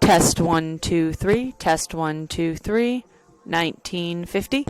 Test 1, 2, 3. Test 1, 2, 3. 1950.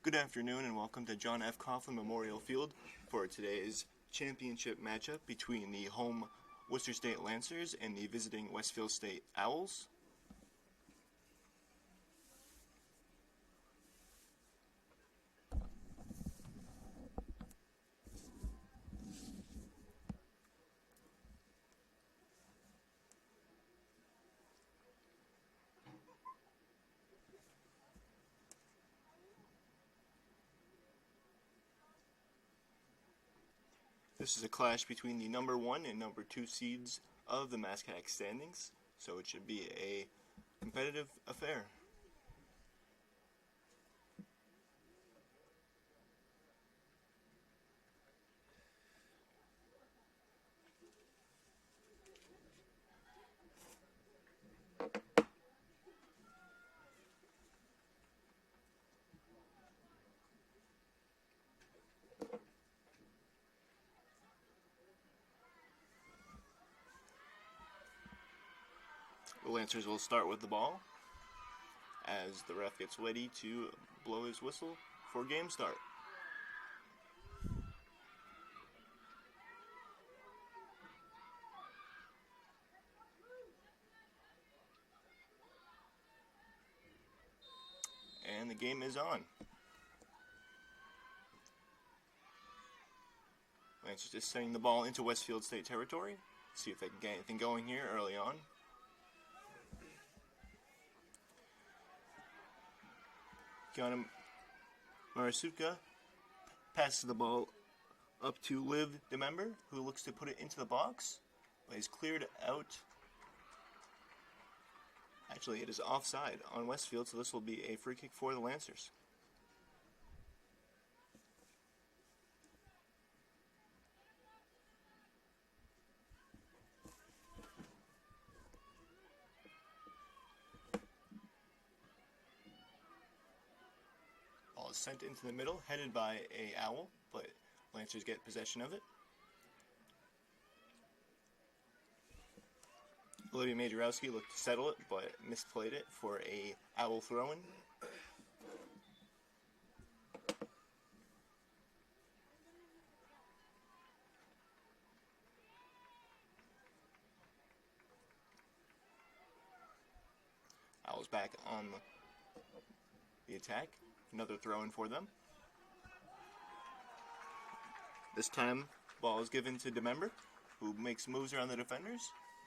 Good afternoon and welcome to John F. Coughlin Memorial Field for today's championship matchup between the home Worcester State Lancers and the visiting Westfield State Owls. This is a clash between the number 1 and number 2 seeds of the MASCAC standings, so it should be a competitive affair. The Lancers will start with the ball as the ref gets ready to blow his whistle for game start. And the game is on. Lancers just sending the ball into Westfield State territory. See if they can get anything going here early on. Kiana Marisuka passes the ball up to Liv DeMember, who looks to put it into the box, but is cleared out. Actually, it is offside on Westfield, so this will be a free kick for the Lancers. Ball is sent into the middle, headed by a Owl, but Lancers get possession of it. Olivia Majorowski looked to settle it, but misplayed it for a Owl throw-in. Owls back on the attack. Another throw-in for them. This time, ball is given to DeMember, who makes moves around the defenders.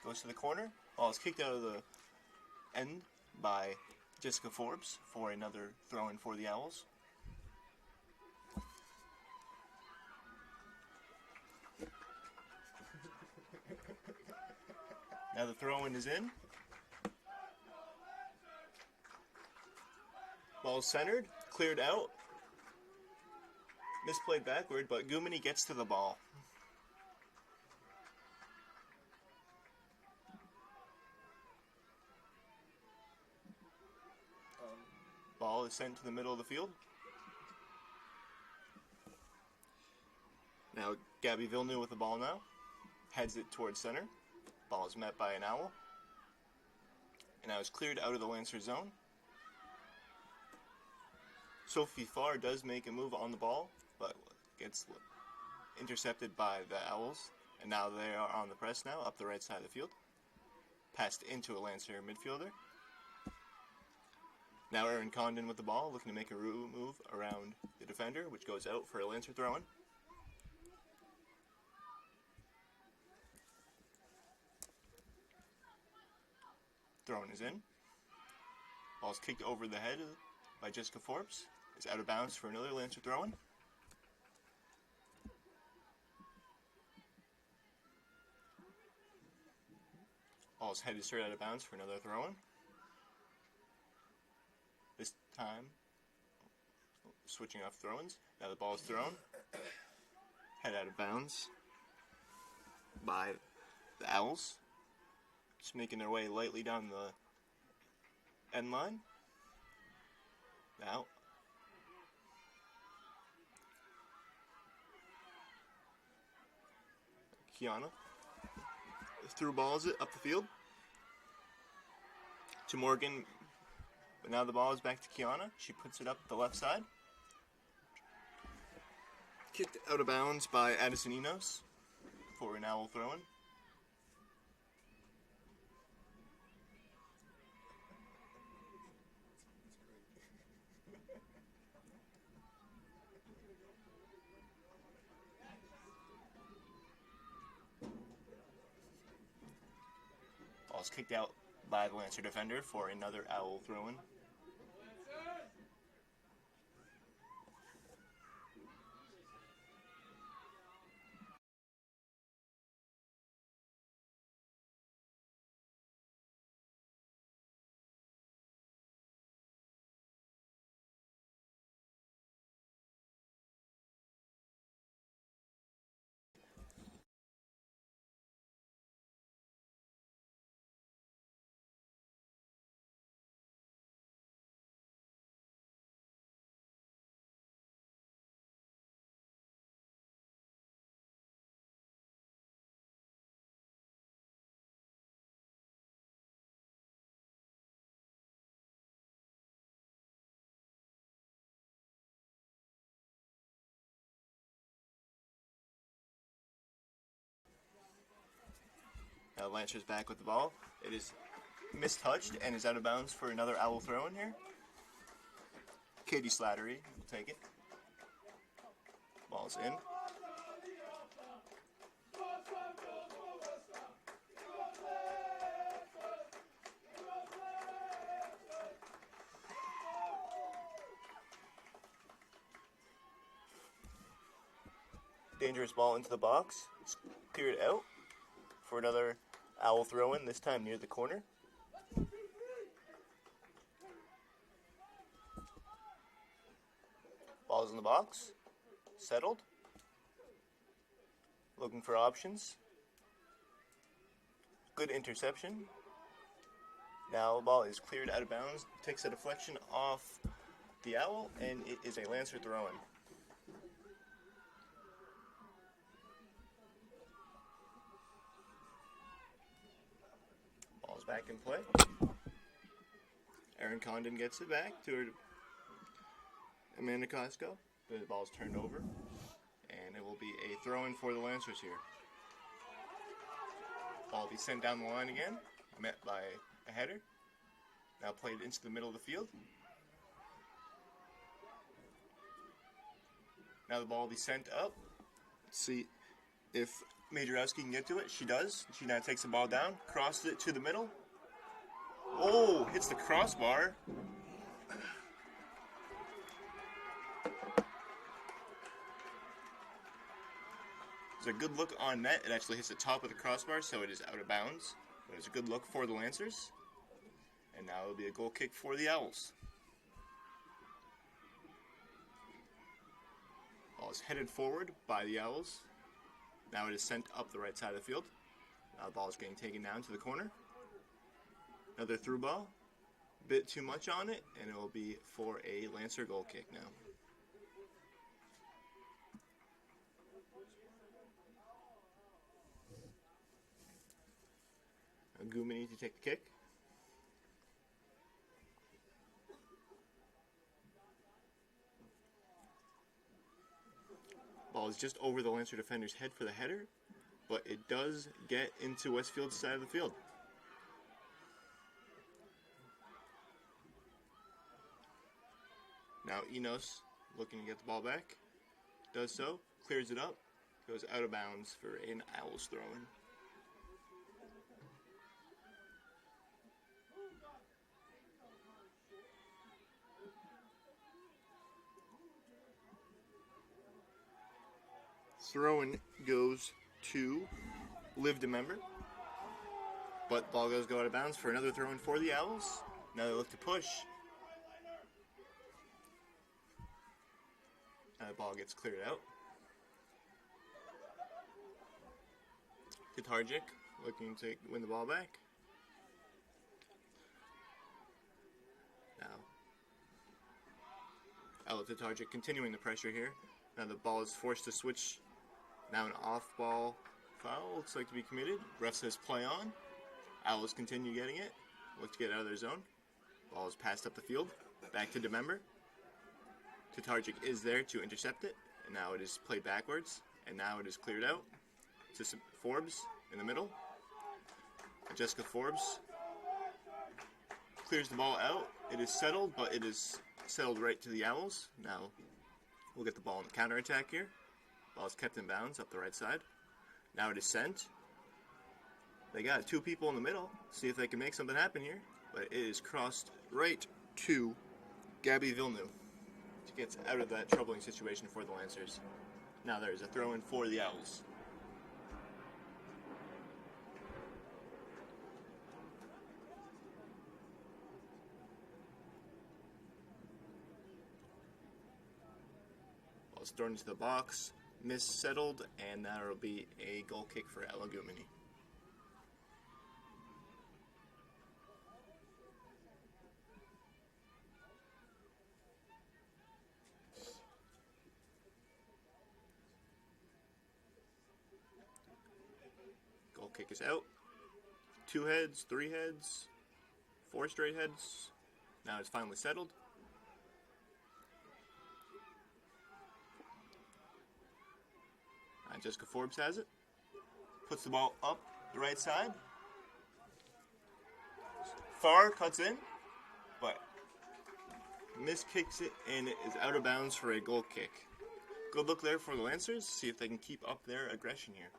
Goes to the corner. Ball is kicked out of the end by Jessica Forbes for another throw-in for the Owls. Now the throw-in is in. Ball centered, cleared out. Misplayed backward, but Gumini gets to the ball. Ball is sent to the middle of the field. Now Gabby Villeneuve with the ball now. Heads it towards center. Ball is met by an Owl. And now is cleared out of the Lancer zone. Sophie Farr does make a move on the ball, but gets intercepted by the Owls. And now they are on the press now, up the right side of the field. Passed into a Lancer midfielder. Now Erin Condon with the ball, looking to make a move around the defender, which goes out for a Lancer throw-in. Throw-in is in. Ball's kicked over the head by Jessica Forbes. It's out of bounds for another Lancer throw-in. Ball's headed straight out of bounds for another throw-in. This time, switching off throw-ins. Now the ball is thrown. Head out of bounds by the Owls. Just making their way lightly down the end line. Now, Kiana through balls it up the field to Morgan, but now the ball is back to Kiana. She puts it up the left side. kicked out of bounds by Addison Enos for an owl throw-in. Ball's kicked out by the Lancer defender for another owl throw-in. Now Lancer's back with the ball. It is mistouched and is out of bounds for another owl throw-in here. Katie Slattery will take it. Ball's in. Dangerous ball into the box. It's cleared out for another owl throw-in, this time near the corner. Ball's in the box. Settled. Looking for options. Good interception. Now the ball is cleared out of bounds. Takes a deflection off the owl, and it is a Lancer throw-in. Ball's back in play. Erin Condon gets it back to her Amanda Costco. The ball's turned over, and it will be a throw-in for the Lancers here. Ball will be sent down the line again, met by a header. Now played into the middle of the field. Now the ball will be sent up. Let's see if Majorowski can get to it. She does. She now takes the ball down, crosses it to the middle. Oh, hits the crossbar. There's a good look on net. It actually hits the top of the crossbar, so it is out of bounds. But it's a good look for the Lancers. And now it'll be a goal kick for the Owls. Ball is headed forward by the Owls. Now it is sent up the right side of the field. Now the ball is getting taken down to the corner. Another through ball. Bit too much on it, and it will be for a Lancer goal kick now. Gumini to take the kick. Ball is just over the Lancer defender's head for the header, but it does get into Westfield's side of the field. Now Enos looking to get the ball back. Does so, clears it up, goes out of bounds for an Owls throw-in. Throw-in goes to Liv DeMember, but ball does go out of bounds for another throw-in for the Owls. Now they look to push. Now the ball gets cleared out. Tatarjic looking to win the ball back. Now Ella Tatarjic continuing the pressure here. Now the ball is forced to switch. Now an off-ball foul looks like to be committed. Ref says play on. Owls continue getting it. Look to get out of their zone. Ball is passed up the field. Back to DeMember. Tatarjic is there to intercept it. Now it is played backwards, and now it is cleared out to Forbes in the middle. Jessica Forbes clears the ball out. It is settled, but it is settled right to the Owls. Now we'll get the ball on the counterattack here. Ball is kept in bounds up the right side. Now it is sent. They got two people in the middle. See if they can make something happen here. But it is crossed right to Gabby Villeneuve. She gets out of that troubling situation for the Lancers. Now there is a throw-in for the Owls. Ball's thrown into the box, missettled, and that will be a goal kick for Ella Gumini. Goal kick is out. 2 heads, 3 heads, 4 straight heads. Now it's finally settled. Jessica Forbes has it. Puts the ball up the right side. Farr cuts in, but miskicks it, and it is out of bounds for a goal kick. Good look there for the Lancers. See if they can keep up their aggression here.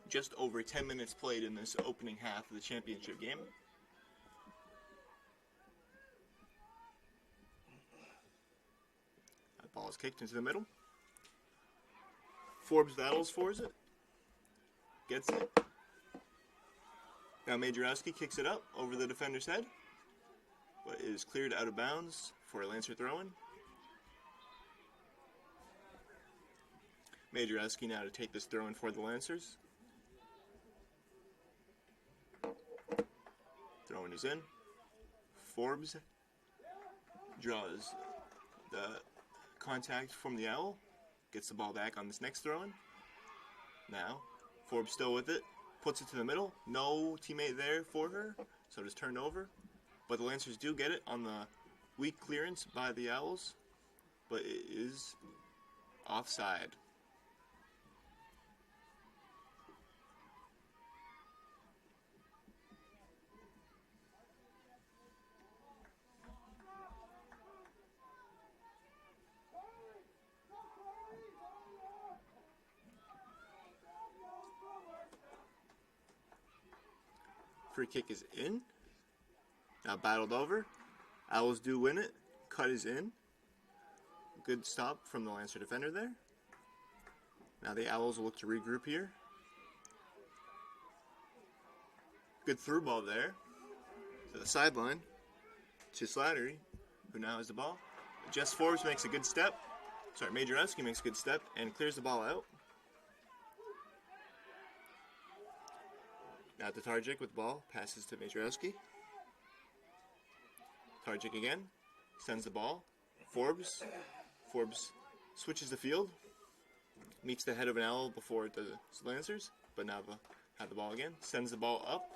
Just over 10 minutes played in this opening half of the championship game. That ball is kicked into the middle. Forbes battles for it. Gets it. Now Majorowski kicks it up over the defender's head, but it is cleared out of bounds for a Lancer throw-in. Majorowski now to take this throw-in for the Lancers. Throw-in is in. Forbes draws the contact from the Owl. Gets the ball back on this next throw-in. Now, Forbes still with it. Puts it to the middle. No teammate there for her, so it is turned over. But the Lancers do get it on the weak clearance by the Owls, but it is offside. Free kick is in. Now battled over. Owls do win it. Cut is in. Good stop from the Lancer defender there. Now the Owls will look to regroup here. Good through ball there to the sideline to Slattery, who now has the ball. Jess Forbes makes a good step. Majorowski makes a good step and clears the ball out. Now to Tarjic with the ball, passes to Majorowski. Tarjic again, sends the ball. Forbes switches the field, meets the head of an Owl before the Lancers, but now had the ball again, sends the ball up.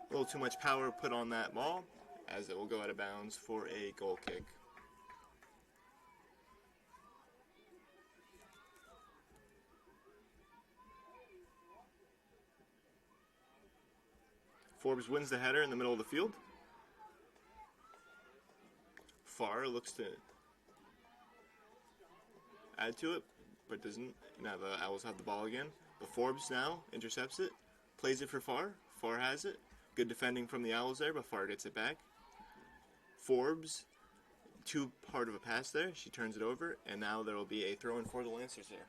A little too much power put on that ball, as it will go out of bounds for a goal kick. Forbes wins the header in the middle of the field. Farr looks to add to it, but doesn't. Now the Owls have the ball again. But Forbes now intercepts it, plays it for Farr. Farr has it. Good defending from the Owls there, but Farr gets it back. Forbes, too part of a pass there. She turns it over, and now there will be a throw-in for the Lancers there.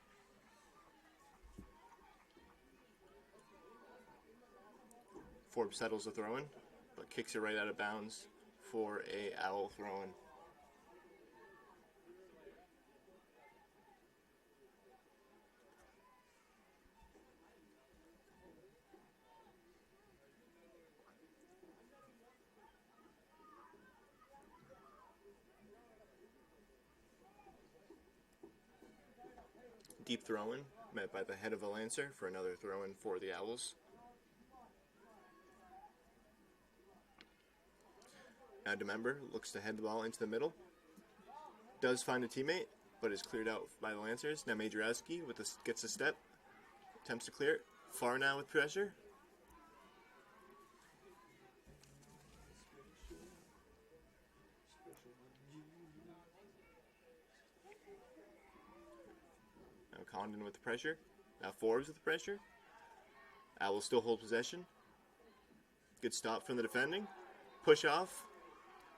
Forbes settles the throw-in, but kicks it right out of bounds for a Owl throw-in. Deep throw-in, met by the head of the Lancer for another throw-in for the Owls. Now DeMember looks to head the ball into the middle. Does find a teammate, but is cleared out by the Lancers. Now Majorowski gets a step. Attempts to clear it. Far now with pressure. Now Condon with the pressure. Now Forbes with the pressure. Owl still hold possession. Good stop from the defending. Push off.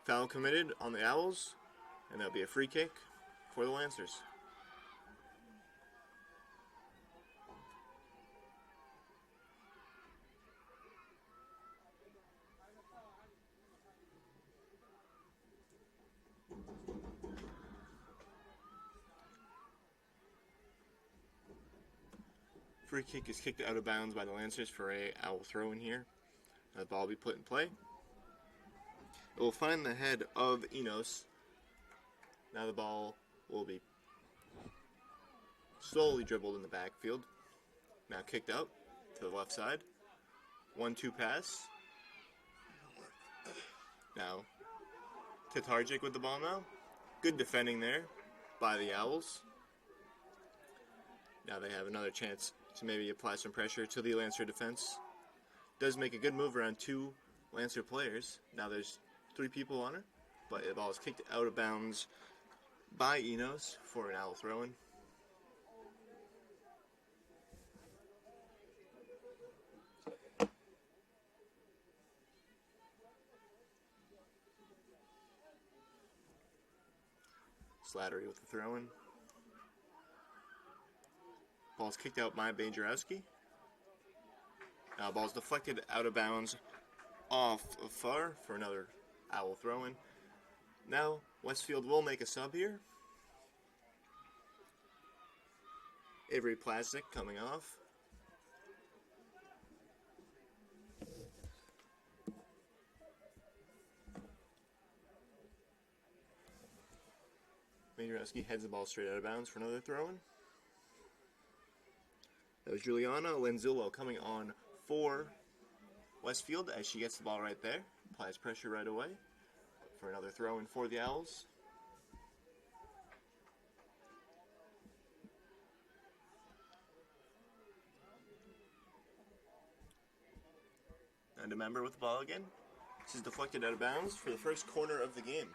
Foul committed on the Owls. And that'll be a free kick for the Lancers. Free kick is kicked out of bounds by the Lancers for a Owl throw in here. The ball will be put in play. It will find the head of Enos. Now the ball will be slowly dribbled in the backfield. Now kicked out to the left side. 1-2 pass. Now Tatarjic with the ball now. Good defending there by the Owls. Now they have another chance to maybe apply some pressure to the Lancer defense. Does make a good move around 2 Lancer players. Now there's 3 people on her, but the ball is kicked out of bounds by Enos for an Owl throw-in. Slattery with the throw-in. Ball's kicked out by Bajorowski. Now ball's deflected out of bounds off of far for another Owl throw-in. Now Westfield will make a sub here. Avery Plastic coming off. Majorowski heads the ball straight out of bounds for another throw-in. That was Juliana Lenzullo coming on for Westfield as she gets the ball right there. Applies pressure right away for another throw-in for the Owls. And a member with the ball again. This is deflected out of bounds for the first corner of the game.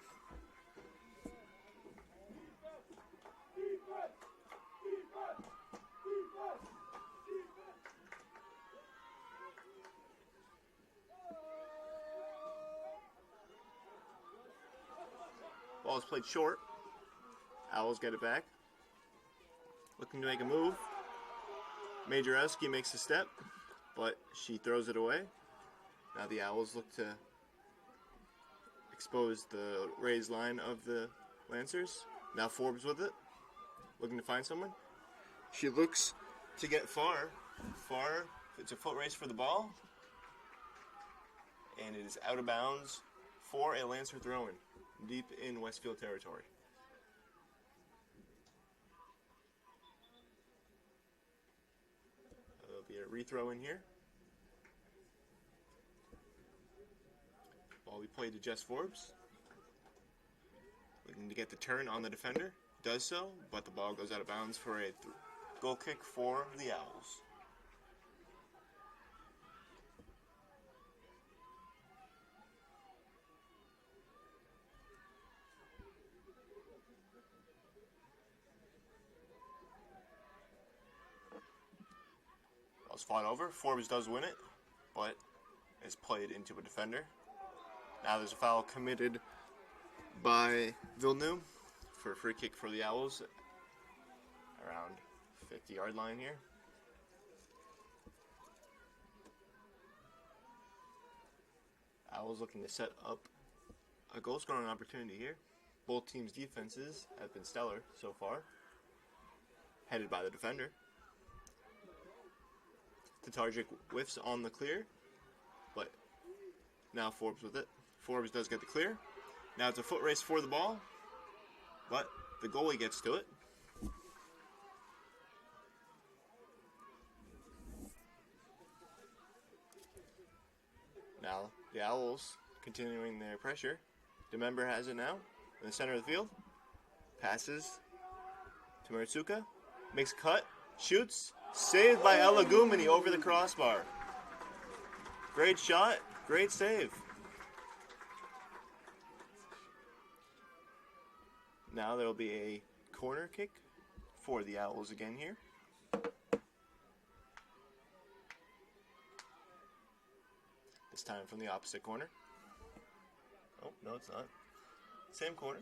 Ball is played short. Owls get it back. Looking to make a move. Majorowski makes a step, but she throws it away. Now the Owls look to expose the raised line of the Lancers. Now Forbes with it, looking to find someone. She looks to get far. It's a foot race for the ball. And it is out of bounds for a Lancer throw-in, deep in Westfield territory. There'll be a rethrow in here. Ball will be played to Jess Forbes. Looking to get the turn on the defender. Does so, but the ball goes out of bounds for a goal kick for the Owls. Ball's fought over. Forbes does win it, but is played into a defender. Now there's a foul committed by Villeneuve for a free kick for the Owls around 50-yard line here. Owls looking to set up a goal-scoring opportunity here. Both teams' defenses have been stellar so far, headed by the defender. Tatarjic whiffs on the clear, but now Forbes with it. Forbes does get the clear. Now it's a foot race for the ball, but the goalie gets to it. Now the Owls continuing their pressure. DeMember has it now in the center of the field. Passes to Maritsuka. Makes a cut. Shoots. Saved by Elagumeni over the crossbar. Great shot. Great save. Now there will be a corner kick for the Owls again here. This time from the opposite corner. Oh, no, it's not. Same corner.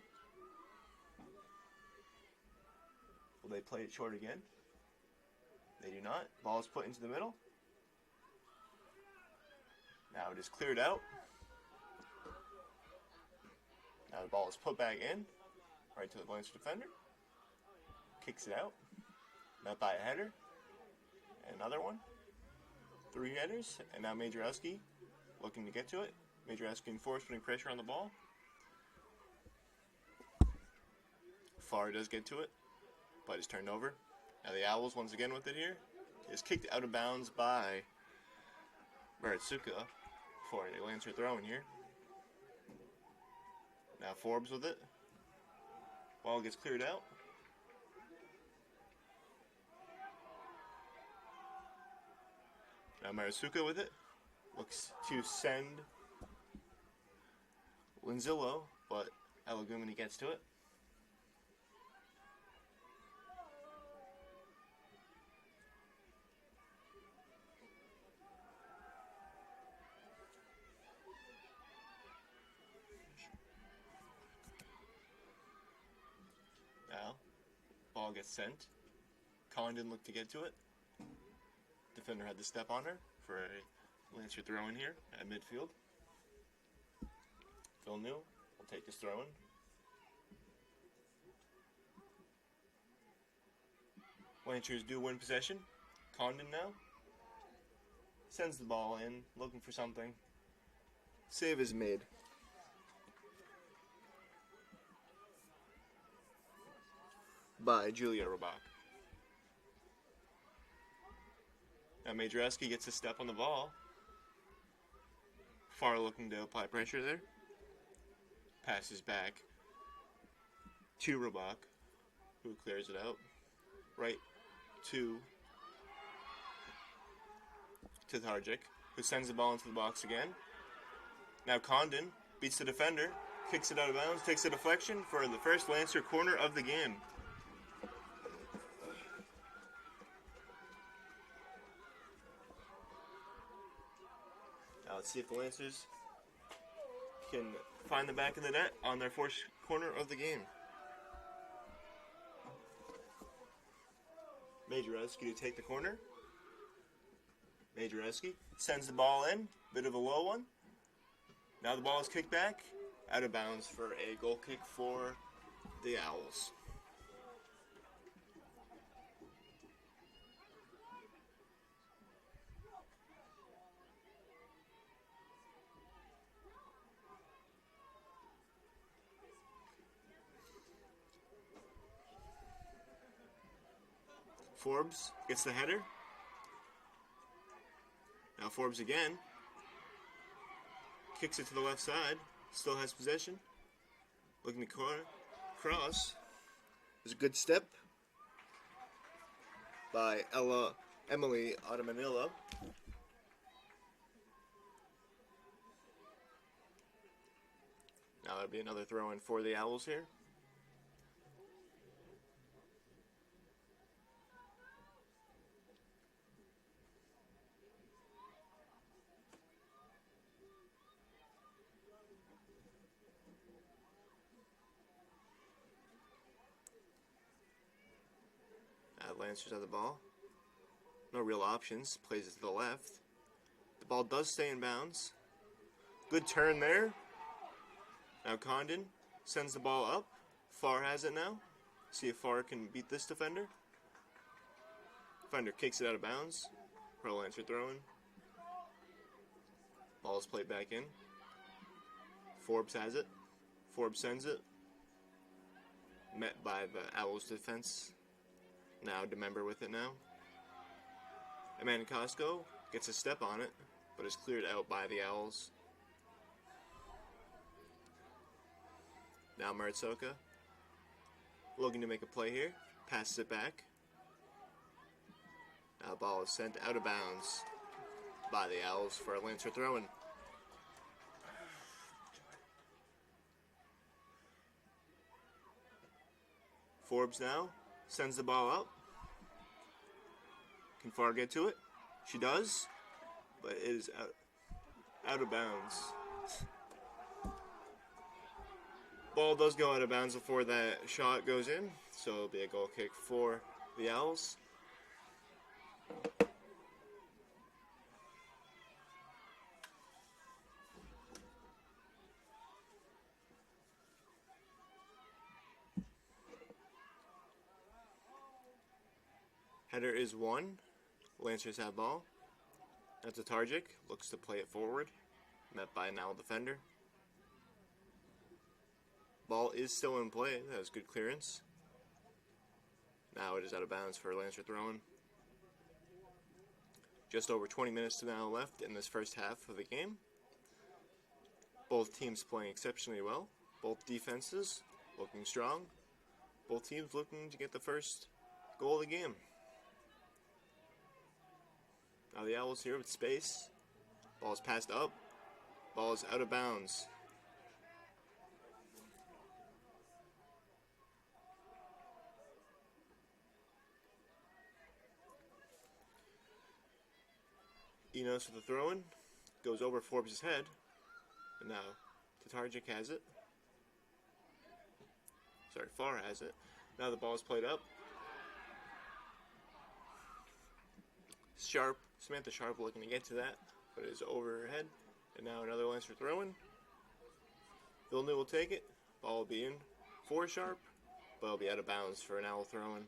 Will they play it short again? They do not. Ball is put into the middle. Now it is cleared out. Now the ball is put back in. Right to the Lancer defender. Kicks it out. Met by a header. And another one. 3 headers. And now Majorowski looking to get to it. Majorowski in force, putting pressure on the ball. Farr does get to it, but is turned over. Now the Owls once again with it here. Is kicked out of bounds by Maritsuka for a Lancer throw in here. Now Forbes with it. Ball gets cleared out. Now Maritsuka with it. Looks to send Linzillo, but Elagumeni gets to it. Now, ball gets sent. Condon looked to get to it. Defender had to step on her for a Lancer throw in here at midfield. Phil New will take this throw in. Lancers do win possession. Condon now sends the ball in, looking for something. Save is made. By Julia Robach. Now Majorowski gets a step on the ball. Farr looking to apply pressure there. Passes back to Robach, who clears it out. Right to Targic, who sends the ball into the box again. Now Condon beats the defender, kicks it out of bounds, takes a deflection for the first Lancer corner of the game. Now let's see if the Lancers can find the back of the net on their fourth corner of the game. Majorowski to take the corner. Majorowski sends the ball in, bit of a low one. Now the ball is kicked back, out of bounds for a goal kick for the Owls. Forbes gets the header. Now Forbes again. Kicks it to the left side. Still has possession. Looking to cross. There's a good step by Emily Ottamanillo. Now there'll be another throw in for the Owls here. Lancers have the ball. No real options. Plays it to the left. The ball does stay in bounds. Good turn there. Now Condon sends the ball up. Farr has it now. See if Farr can beat this defender. Defender kicks it out of bounds. Pro Lancer throwing. Ball is played back in. Forbes has it. Forbes sends it. Met by the Owls defense. Now DeMember with it now. Amanda Costco gets a step on it, but is cleared out by the Owls. Now Maritsoka looking to make a play here. Passes it back. Now the ball is sent out of bounds by the Owls for a Lancer throw-in. Forbes now sends the ball up. Can Farr get to it? She does, but it is out of bounds. Ball does go out of bounds before that shot goes in, so it'll be a goal kick for the Owls. Header is won. Lancers have ball. That's a Targic. Looks to play it forward. Met by an Owl defender. Ball is still in play. That was good clearance. Now it is out of bounds for a Lancer throw-in. Just over 20 minutes now left in this first half of the game. Both teams playing exceptionally well. Both defenses looking strong. Both teams looking to get the first goal of the game. Now the Owls here with space. Ball is passed up. Ball is out of bounds. Enos with the throw-in. Goes over Forbes' head. And now Tatargic has it. Sorry, Farr has it. Now the ball is played up. Samantha Sharp looking to get to that, but it is over her head. And now another Lancer throw-in. Villeneuve will take it. Ball will be in for Sharp, but it'll be out of bounds for an Owl throw-in.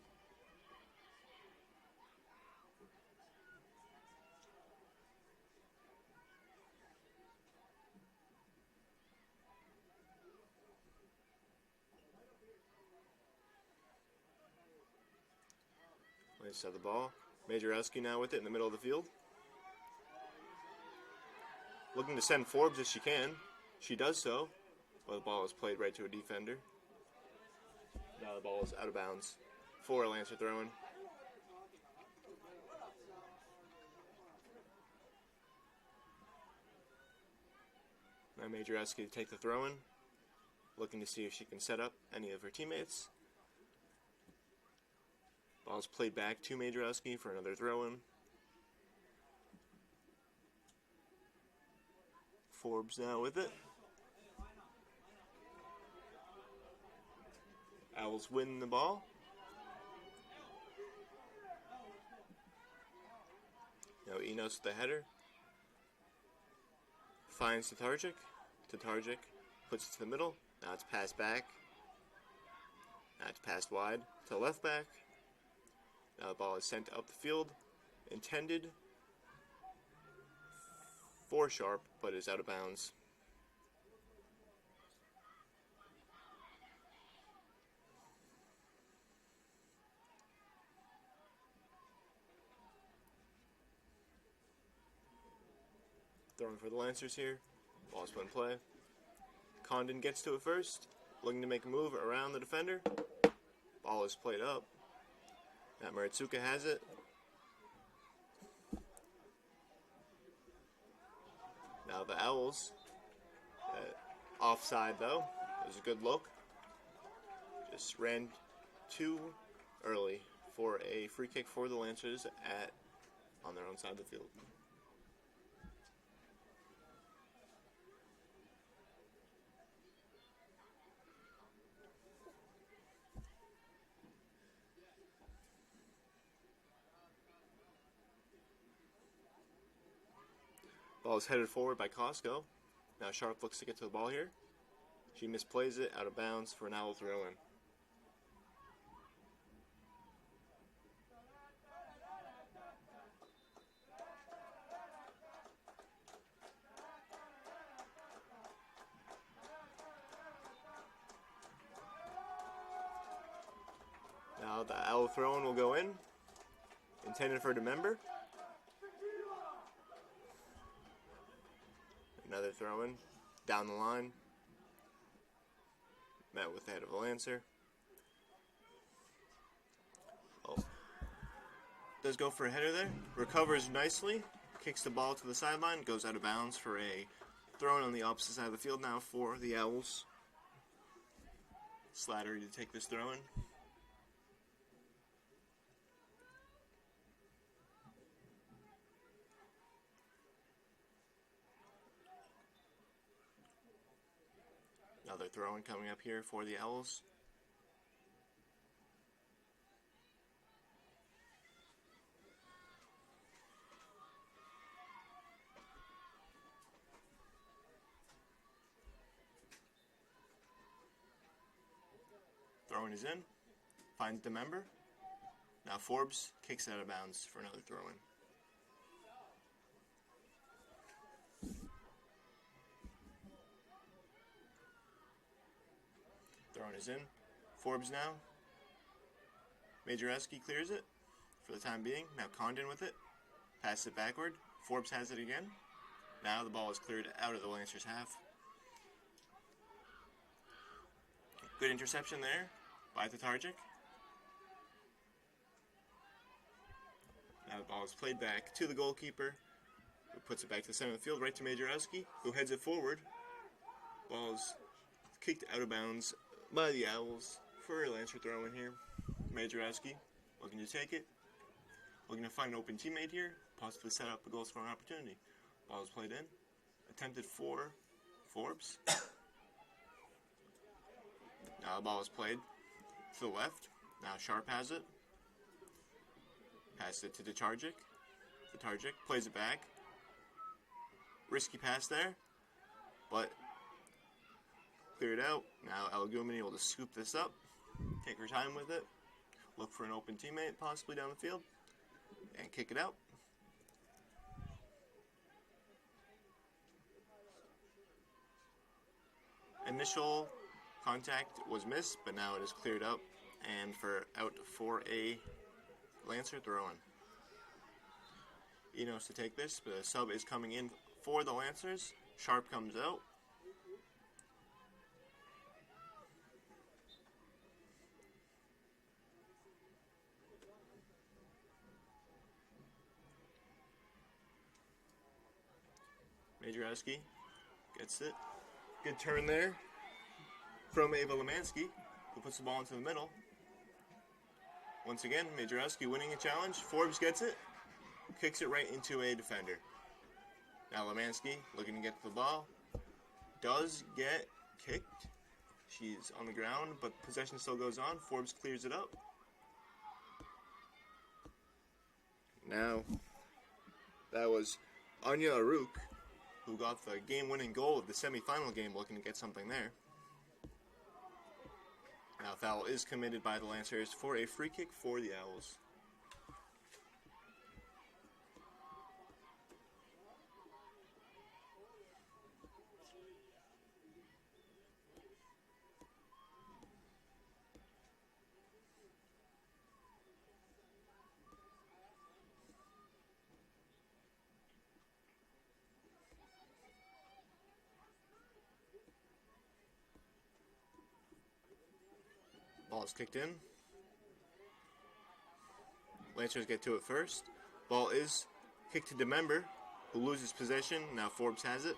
Lancers have the ball. Majorowski now with it in the middle of the field. Looking to send Forbes if she can. She does so, but the ball is played right to a defender. Now the ball is out of bounds for a Lancer throw-in. Now Majorowski to take the throw-in. Looking to see if she can set up any of her teammates. Ball is played back to Majorowski for another throw-in. Forbes now with it. Owls win the ball. Now Enos with the header. Finds Tatargic. Tatargic puts it to the middle. Now it's passed back. Now it's passed wide to left back. Now the ball is sent up the field, intended for Sharp, but is out of bounds. Throwing for the Lancers here. Ball's put in play. Condon gets to it first, looking to make a move around the defender. Ball is played up. Now Maritsuka has it. Now the Owls. Offside though. It was a good look. Just ran too early for a free kick for the Lancers on their own side of the field. Ball is headed forward by Costco. Now Sharp looks to get to the ball here. She misplays it out of bounds for an Owl throw-in. Now the Owl throw-in will go in. Intended for Demember. Another throw-in down the line. Met with the head of the Lancer. Oh. Does go for a header there. Recovers nicely. Kicks the ball to the sideline. Goes out of bounds for a throw on the opposite side of the field now for the Owls. Slattery to take this throw in. Another throw in coming up here for the Owls. Throw-in is in. Finds the member. Now Forbes kicks it out of bounds for another throw-in. Throw-in is in. Forbes now. Majoreski clears it for the time being. Now Condon with it. Passes it backward. Forbes has it again. Now the ball is cleared out of the Lancers' half. Good interception there by Tatarjic. Now the ball is played back to the goalkeeper, who puts it back to the center of the field, right to Majoreski, who heads it forward. Ball is kicked out of bounds by the Owls for a Lancer throw in here. Majoreski looking to take it, looking to find an open teammate here, possibly set up a goal scoring opportunity. Ball is played in, attempted for Forbes. Now the ball is played to the left. Now Sharp has it. Passes it to Tatarjic. Tatarjic plays it back. Risky pass there, but cleared out. Now Alagumini will just scoop this up, take her time with it, look for an open teammate possibly down the field, and kick it out. Initial contact was missed, but now it is cleared up and out for a Lancer throw-in. Enos to take this, but a sub is coming in for the Lancers. Sharp comes out. Majoreski gets it. Good turn there from Ava Lemansky, who puts the ball into the middle. Once again, Majoreski winning a challenge. Forbes gets it, kicks it right into a defender. Now Lemansky looking to get to the ball. Does get kicked. She's on the ground, but possession still goes on. Forbes clears it up. Now, that was Anya Aruk, who got the game-winning goal of the semifinal game, looking to get something there. Now foul is committed by the Lancers for a free kick for the Owls. Ball is kicked in. Lancers get to it first. Ball is kicked to DeMember, who loses possession. Now Forbes has it.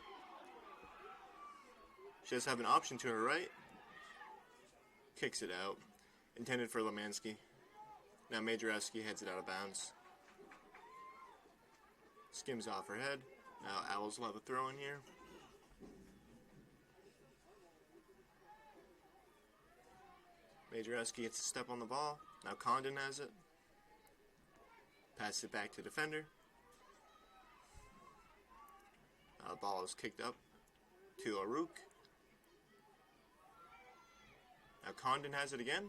She does have an option to her right. Kicks it out. Intended for Lemansky. Now Majoreski heads it out of bounds. Skims off her head. Now Owls will have a throw in here. Majoreski gets a step on the ball. Now Condon has it. Passes it back to defender. The ball is kicked up to Aruk. Now Condon has it again.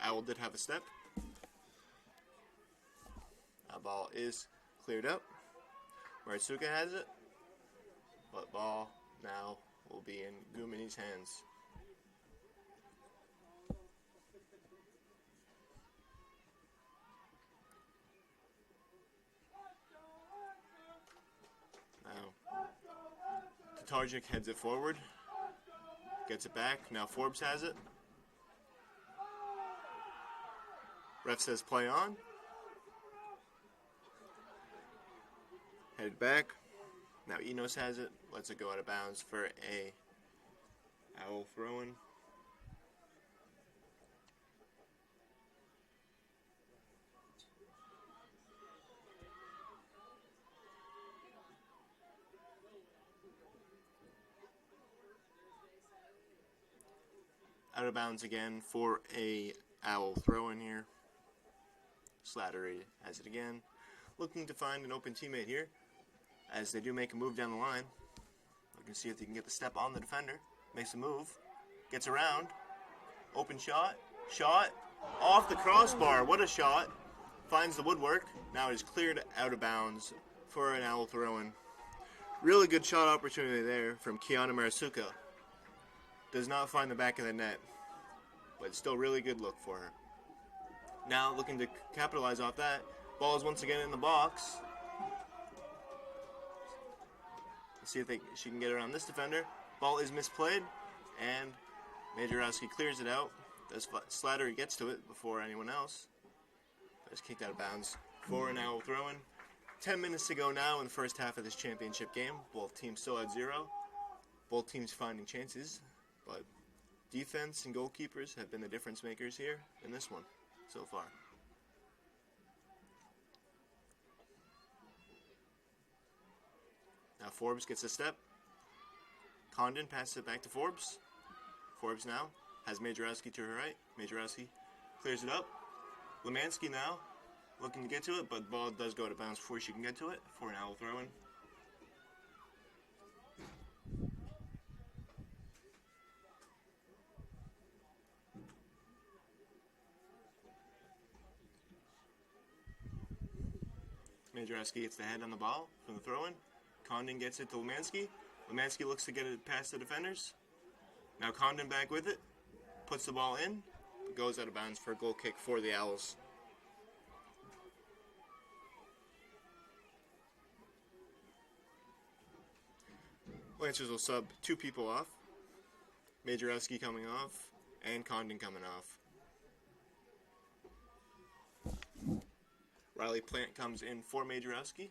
Owl did have a step. The ball is cleared up. Maritsuka has it. But ball now will be in Gumini's hands. Tatarjic heads it forward. Gets it back. Now Forbes has it. Ref says play on. Headed back. Now Enos has it. Lets it go out of bounds for a Owl throw-in. Out of bounds again for a Owl throw-in here. Slattery has it again. Looking to find an open teammate here, as they do make a move down the line. Looking to see if they can get the step on the defender. Makes a move. Gets around. Open shot. Shot. Off the crossbar. What a shot. Finds the woodwork. Now it is cleared out of bounds for an Owl throw-in. Really good shot opportunity there from Kiana Marasuka. Does not find the back of the net, but still really good look for her. Now looking to capitalize off that. Ball is once again in the box. Let's see if she can get around this defender. Ball is misplayed, and Majorowski clears it out. Slattery gets to it before anyone else. But it's kicked out of bounds for an Owl throw-in. 10 minutes to go now in the first half of this championship game. Both teams still at 0. Both teams finding chances, but defense and goalkeepers have been the difference makers here in this one so far. Now Forbes gets a step. Condon passes it back to Forbes. Forbes now has Majorowski to her right. Majorowski clears it up. Lemansky now looking to get to it, but the ball does go out of bounds before she can get to it for an Owl throw-in. Majorowski gets the head on the ball from the throw-in. Condon gets it to Lemansky. Lemansky looks to get it past the defenders. Now Condon back with it. Puts the ball in. Goes out of bounds for a goal kick for the Owls. Lancers will sub 2 people off. Majorowski coming off and Condon coming off. Riley Plant comes in for Majorowski.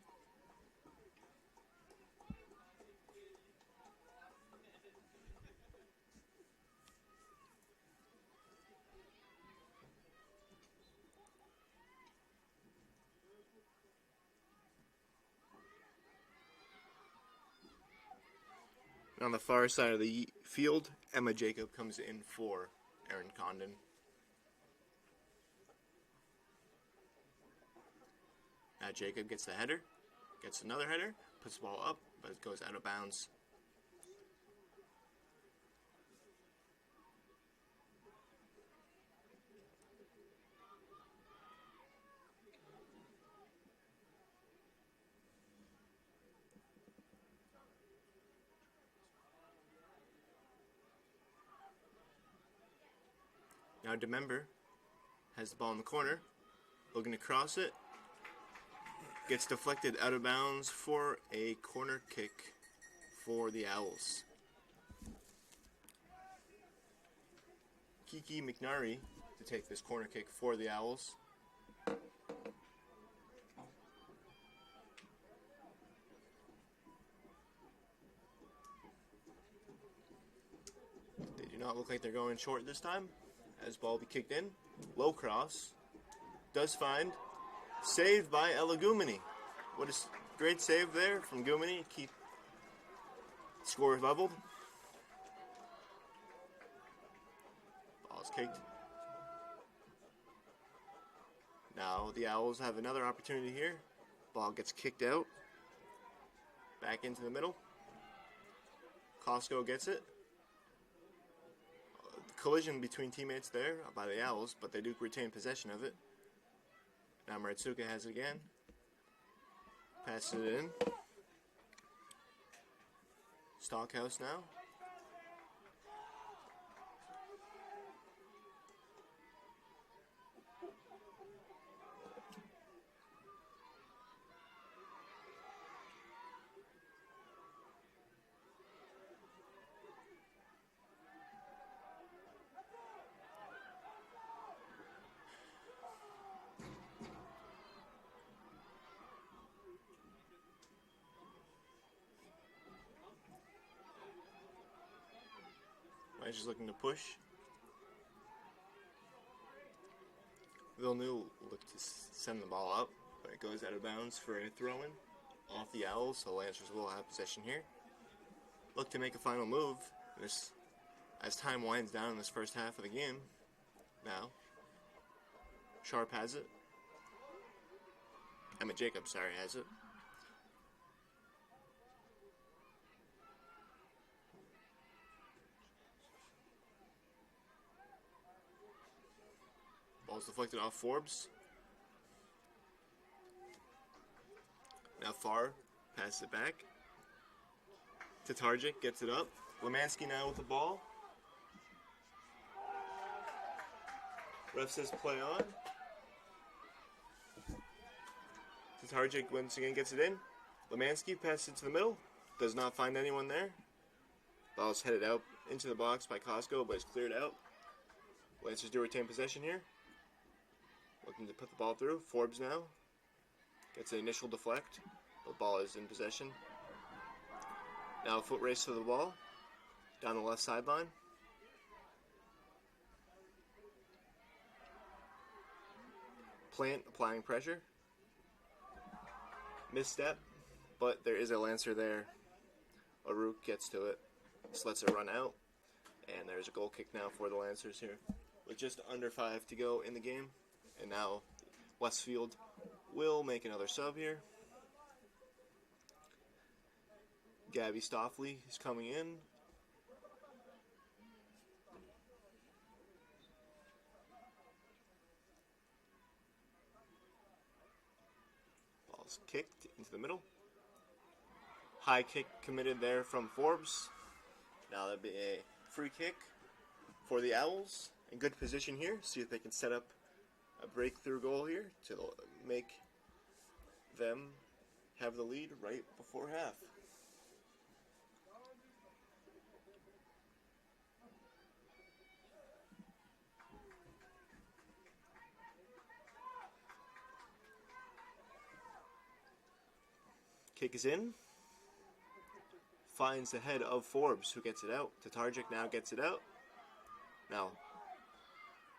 On the far side of the field, Emma Jacob comes in for Erin Condon. Now Jacob gets the header, gets another header, puts the ball up, but it goes out of bounds. Now DeMember has the ball in the corner, looking to cross it. Gets deflected out of bounds for a corner kick for the Owls. Kiki McNary to take this corner kick for the Owls. They do not look like they're going short this time, as ball will be kicked in. Low cross. Does find. Saved by Ella Gumini. What a great save there from Gumini. Keep score leveled. Ball's kicked. Now the Owls have another opportunity here. Ball gets kicked out. Back into the middle. Costco gets it. Collision between teammates there by the Owls, but they do retain possession of it. Now Maritsuka has it again. Passes it in. Stockhouse now. Lancers looking to push. Villeneuve look to send the ball up, but it goes out of bounds for a throw-in off the Owls, so Lancers will have possession here. Look to make a final move as time winds down in this first half of the game. Now, Sharp has it. Jacobs, has it. Ball's deflected off Forbes. Now Farr passes it back. Tatarjic gets it up. Lemansky now with the ball. Ref says play on. Tatarjic once again gets it in. Lemansky passes it to the middle. Does not find anyone there. Ball is headed out into the box by Costco, but it's cleared out. Lancers do retain possession here. Looking to put the ball through. Forbes now gets an initial deflect. The ball is in possession. Now a foot race to the ball. Down the left sideline. Plant applying pressure. Misstep, but there is a Lancer there. Arouk gets to it. Just lets it run out. And there's a goal kick now for the Lancers here. With just under 5 to go in the game. And now Westfield will make another sub here. Gabby Stoffley is coming in. Ball's kicked into the middle. High kick committed there from Forbes. Now that'll be a free kick for the Owls. In good position here. See if they can set up a breakthrough goal here to make them have the lead right before half. Kick is in. Finds the head of Forbes, who gets it out. Tatarjic now gets it out. Now,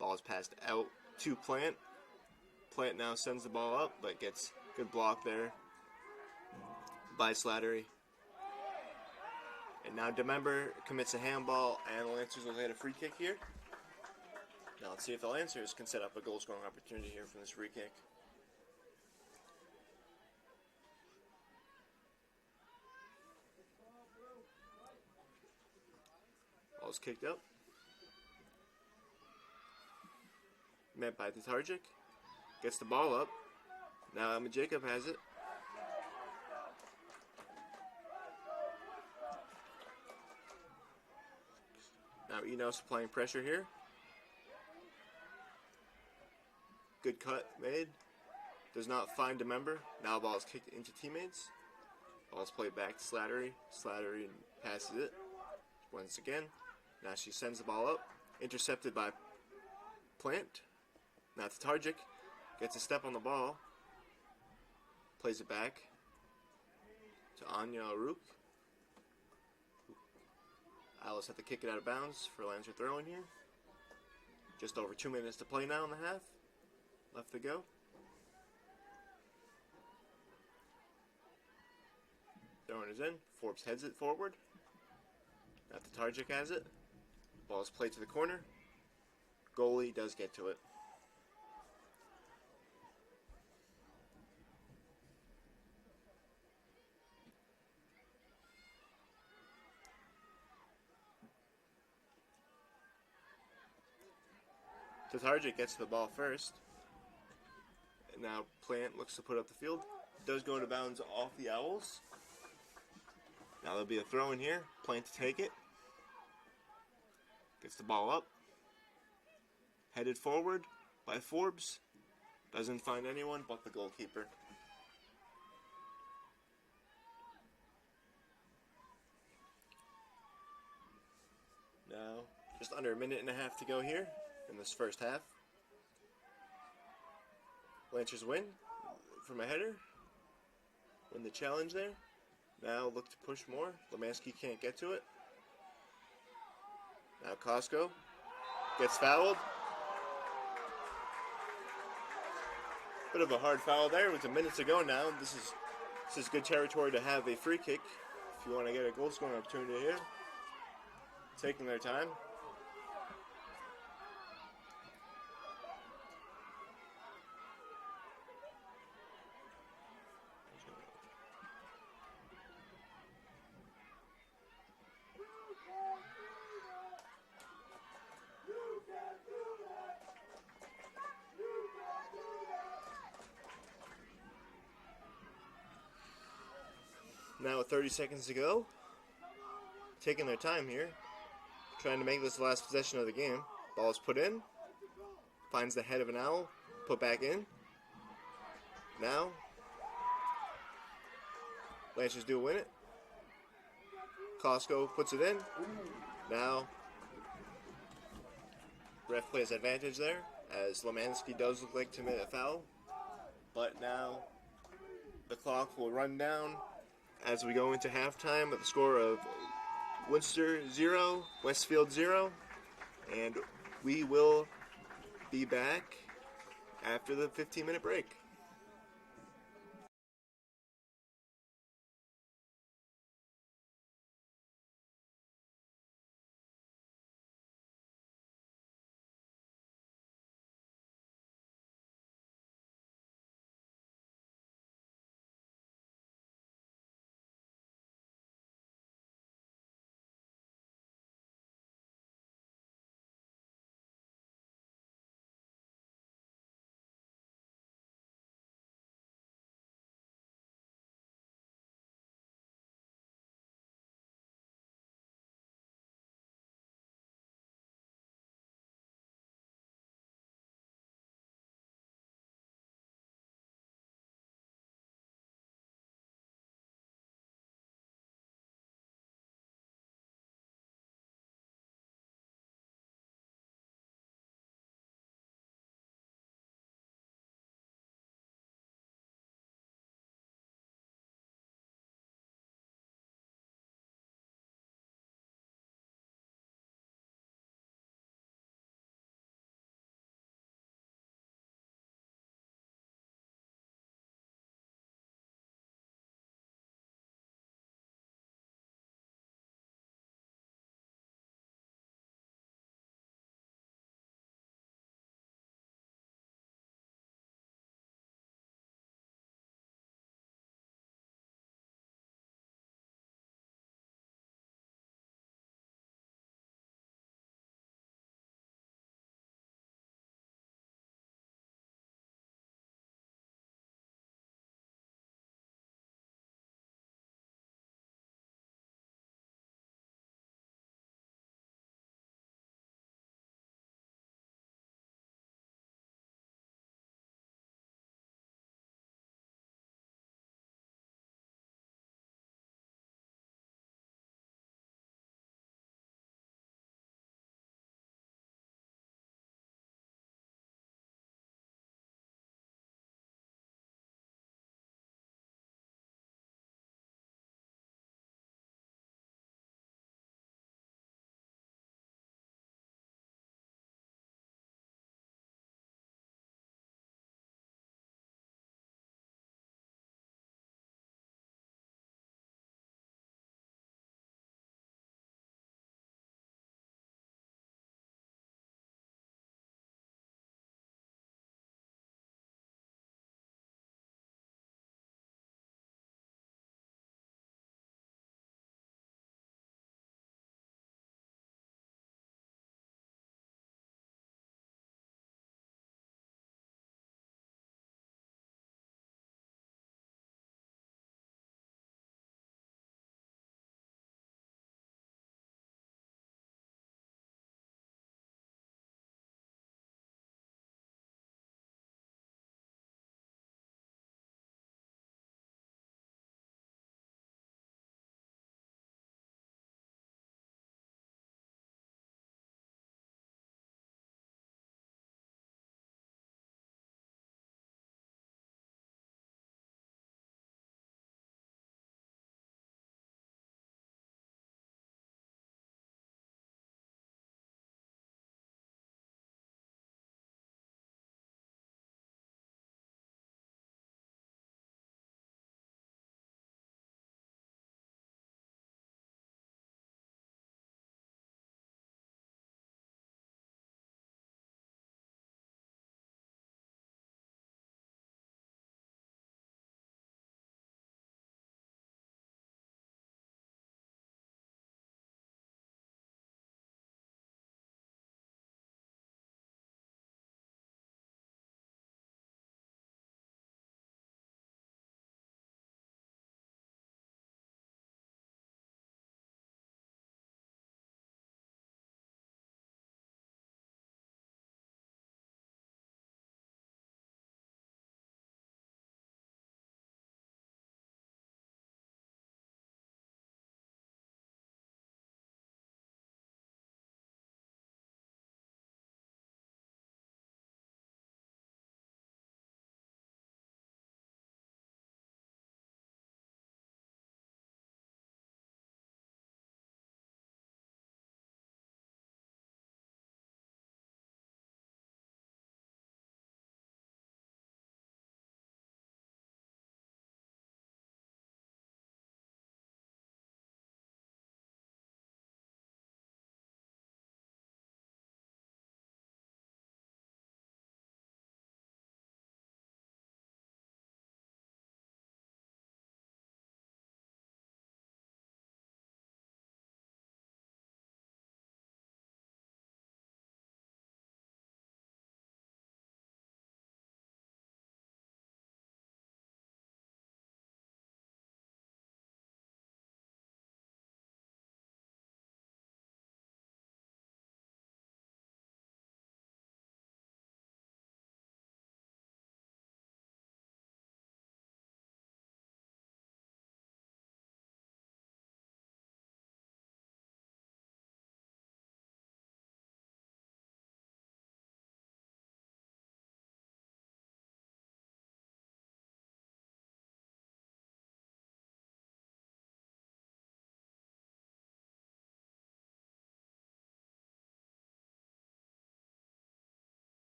ball is passed out to Plant. Plant now sends the ball up, but gets good block there by Slattery. And now DeMember commits a handball, and the Lancers will hit a free kick here. Now let's see if the Lancers can set up a goal-scoring opportunity here from this free kick. Ball's kicked up. Met by Tatarjic. Gets the ball up. Now Jacob has it. Now Enos applying pressure here. Good cut made. Does not find DeMember. Now ball is kicked into teammates. Ball's played back to Slattery. Slattery passes it once again. Now she sends the ball up. Intercepted by Plant. Now Tatarjic gets a step on the ball. Plays it back to Anya Arouk. Alice had to kick it out of bounds for Lancer throwing here. Just over 2 minutes to play now in the half. Left to go. Throwing is in. Forbes heads it forward. Now Tatarjic has it. Ball is played to the corner. Goalie does get to it. Tatarjic gets to the ball first. And now Plant looks to put up the field. Does go into bounds off the Owls. Now there'll be a throw in here. Plant to take it. Gets the ball up. Headed forward by Forbes. Doesn't find anyone but the goalkeeper. Now, just under a minute and a half to go here in this first half. Lancers win from a header. Win the challenge there. Now look to push more. Lemansky can't get to it. Now Costco gets fouled. Bit of a hard foul there with a minute to go now. This is good territory to have a free kick if you want to get a goal scoring opportunity here. Taking their time. Now with 30 seconds to go. Taking their time here. Trying to make this the last possession of the game. Ball is put in. Finds the head of an owl. Put back in. Now. Lancers do win it. Costco puts it in. Now. Ref plays advantage there, as Lemansky does look like to commit a foul. But now the clock will run down as we go into halftime with the score of Worcester 0, Westfield 0. And we will be back after the 15-minute break.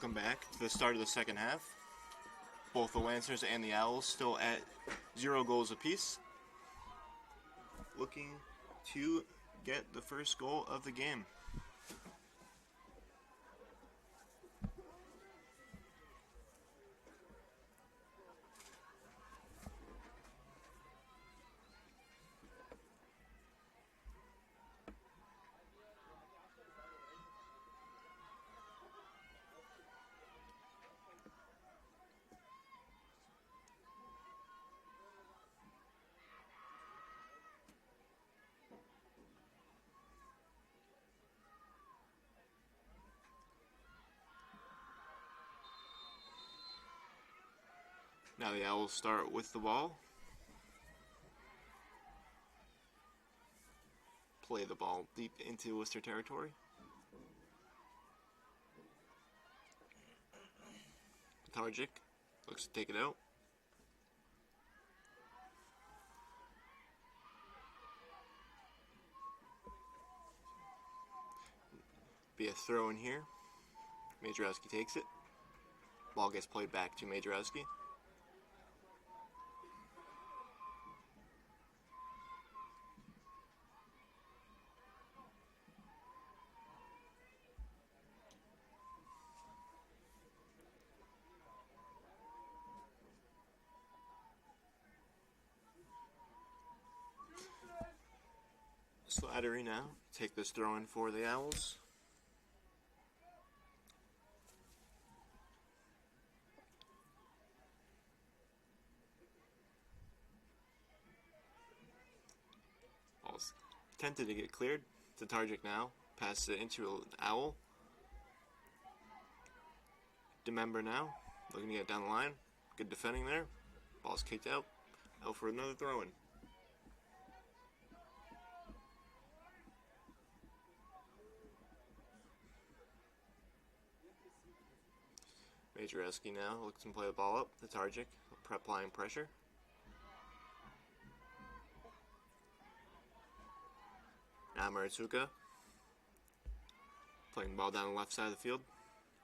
Welcome back to the start of the second half. Both the Lancers and the Owls still at 0 goals apiece. Looking to get the first goal of the game. Now the Owls start with the ball. Play the ball deep into Worcester territory. Targic looks to take it out. Be a throw in here. Majorowski takes it. Ball gets played back to Majorowski. Slattery now. Take this throw in for the Owls. Ball's tempted to get cleared. To Targic now. Passes it into an Owl. Demember now. Looking to get down the line. Good defending there. Ball's kicked out. Out for another throw in. Majorowski now looks to play the ball up. The Targic applying pressure. Now Maritsuka playing the ball down the left side of the field,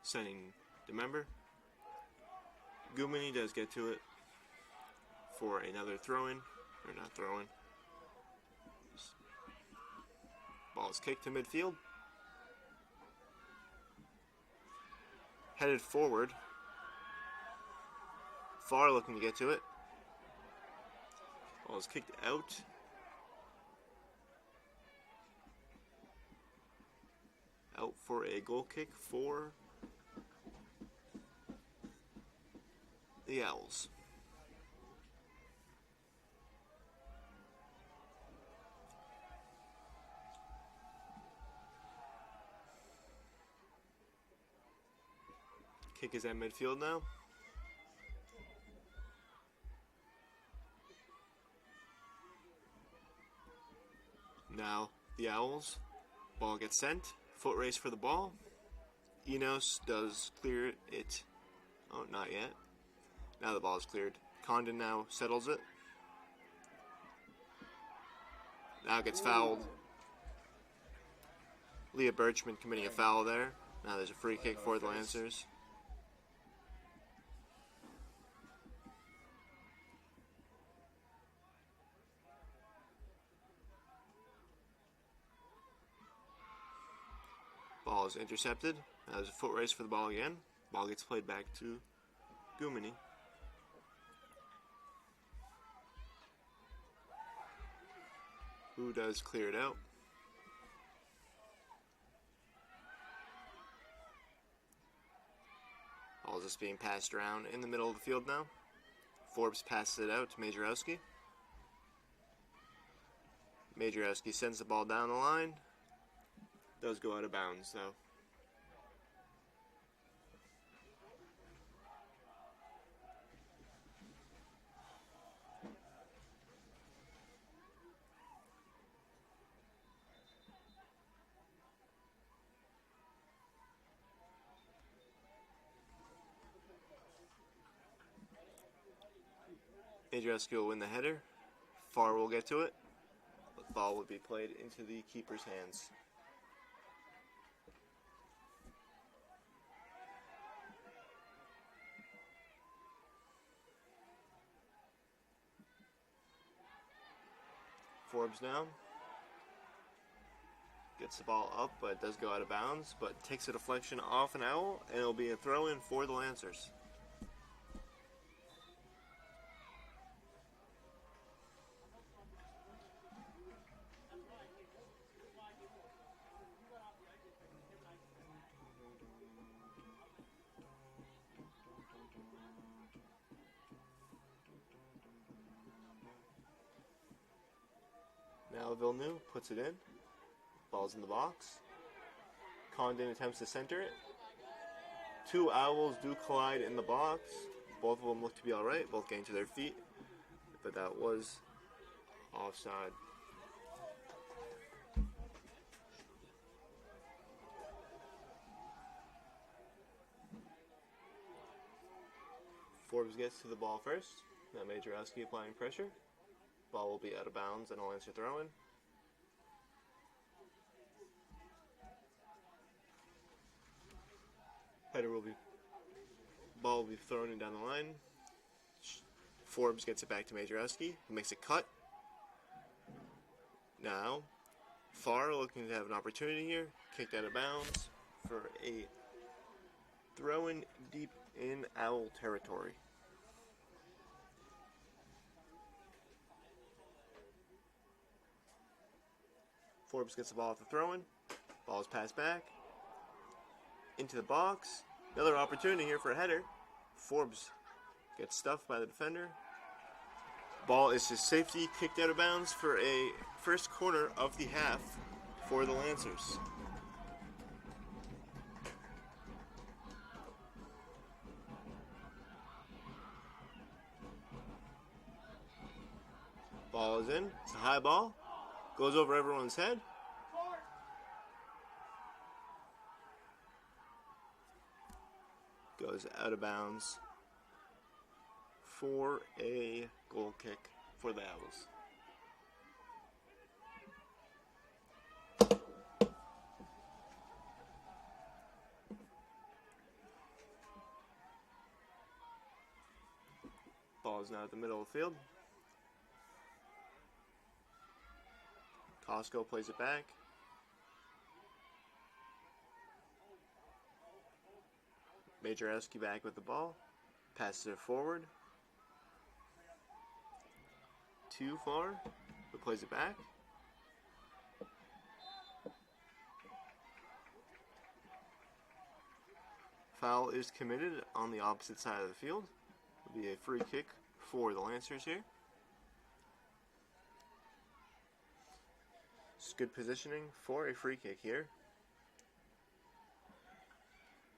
sending Demember. Gumini does get to it for another throw-in, or not throw-in. Ball is kicked to midfield. Headed forward. Far looking to get to it. Ball is kicked out. Out for a goal kick for the Owls. Kick is at midfield now. Now the Owls. Ball gets sent. Foot race for the ball. Enos does clear it. Oh, not yet. Now the ball is cleared. Condon now settles it. Now gets fouled. Leah Birchman committing a foul there. Now there's a free kick for the Lancers. Ball is intercepted. Now there's a foot race for the ball again. Ball gets played back to Gumini. Who does clear it out. Ball is just being passed around in the middle of the field now. Forbes passes it out to Majorowski. Majorowski sends the ball down the line. Does go out of bounds though. Majorowski will win the header. Far will get to it. The ball will be played into the keeper's hands. Forbes now. Gets the ball up, but it does go out of bounds, but takes a deflection off an owl, and it'll be a throw-in for the Lancers. Now Villeneuve puts it in. Ball's in the box. Condon attempts to center it. Two Owls do collide in the box. Both of them look to be alright, both getting to their feet. But that was offside. Forbes gets to the ball first. Now Majorowski applying pressure. Ball will be out of bounds and a Lancer throw-in. Ball will be thrown in down the line. Forbes gets it back to Majorowski, who makes a cut. Now, Farr looking to have an opportunity here. Kicked out of bounds for a throw-in deep in Owl territory. Forbes gets the ball off the throw-in. Ball is passed back. Into the box. Another opportunity here for a header. Forbes gets stuffed by the defender. Ball is to safety, kicked out of bounds for a first corner of the half for the Lancers. Ball is in. It's a high ball. Goes over everyone's head. Goes out of bounds for a goal kick for the Owls. Ball is now at the middle of the field. Costco plays it back. Majorowski back with the ball. Passes it forward. Too far. But plays it back. Foul is committed on the opposite side of the field. It'll be a free kick for the Lancers here. It's good positioning for a free kick here.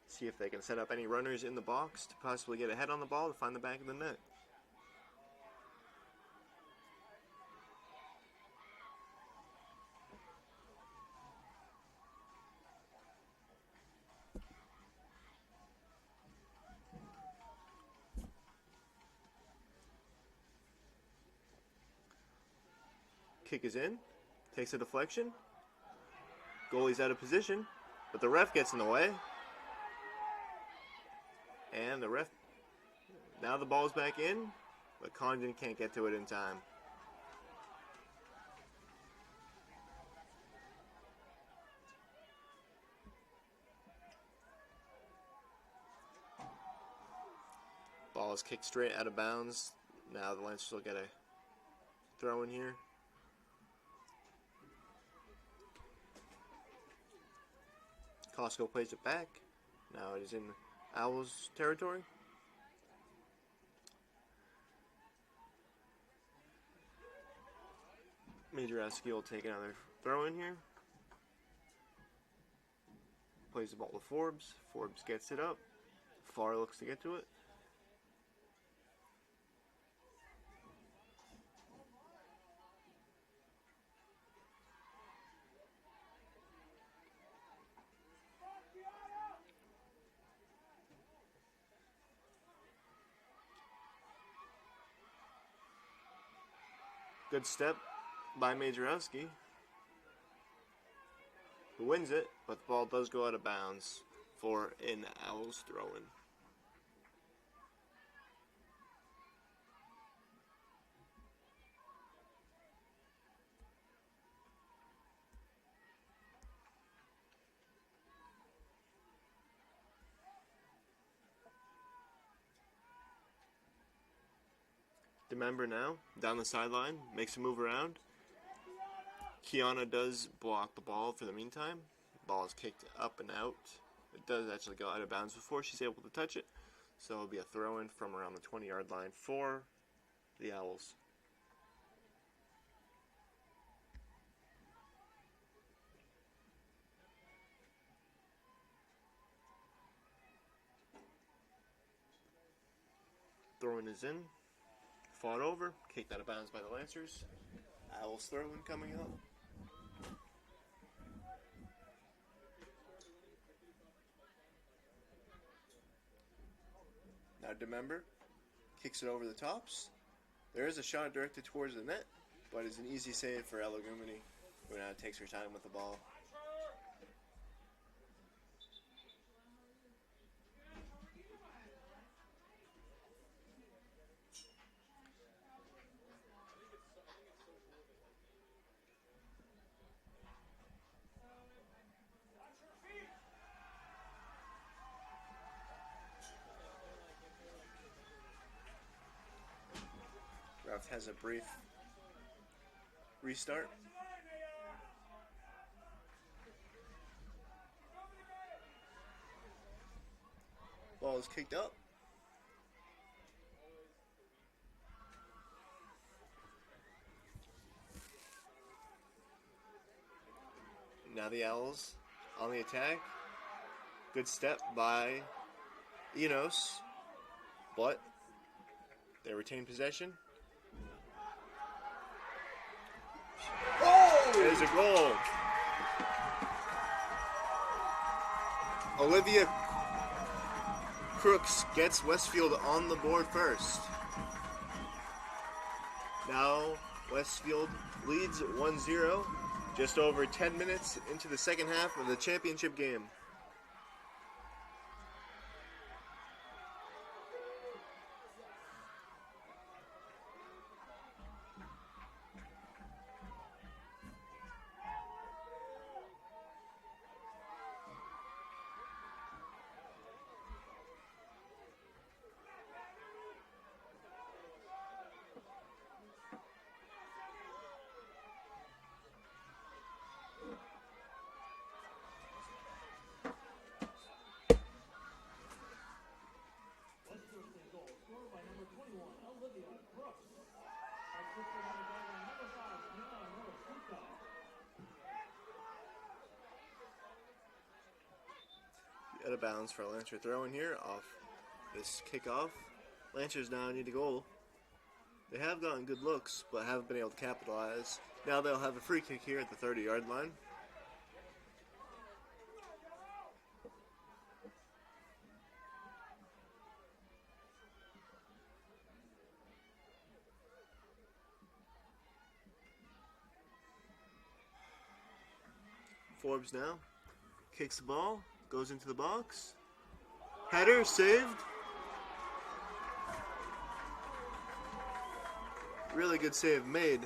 See if they can set up any runners in the box to possibly get a head on the ball to find the back of the net. Kick is in. Takes a deflection. Goalie's out of position, but the ref gets in the way. And the ref, now the ball's back in, but Condon can't get to it in time. Ball is kicked straight out of bounds. Now the Lancers will get a throw in here. Costco plays it back. Now it is in Owls territory. Majorowski will take another throw in here. Plays the ball to Forbes. Forbes gets it up. Farr looks to get to it. Good step by Majorowski, who wins it, but the ball does go out of bounds for an Owls throw-in. Demember now, down the sideline, makes a move around. Kiana does block the ball for the meantime. The ball is kicked up and out. It does actually go out of bounds before she's able to touch it. So it'll be a throw-in from around the 20-yard line for the Owls. Throw-in is in. Fought over. Kicked out of bounds by the Lancers. Owls throw-in coming up. Now Demember kicks it over the tops. There is a shot directed towards the net, but it's an easy save for Ella Gumini, who now takes her time with the ball. Ref has a brief restart. Ball is kicked up. Now the Owls on the attack. Good step by Enos, but they retain possession. Oh! There's a goal. Olivia Crooks gets Westfield on the board first. Now Westfield leads 1-0, just over 10 minutes into the second half of the championship game. Out of bounds for a Lancer throw in here off this kickoff. Lancers now need a goal. They have gotten good looks, but haven't been able to capitalize. Now they'll have a free kick here at the 30-yard line. Forbes now kicks the ball, goes into the box. Header saved. Really good save made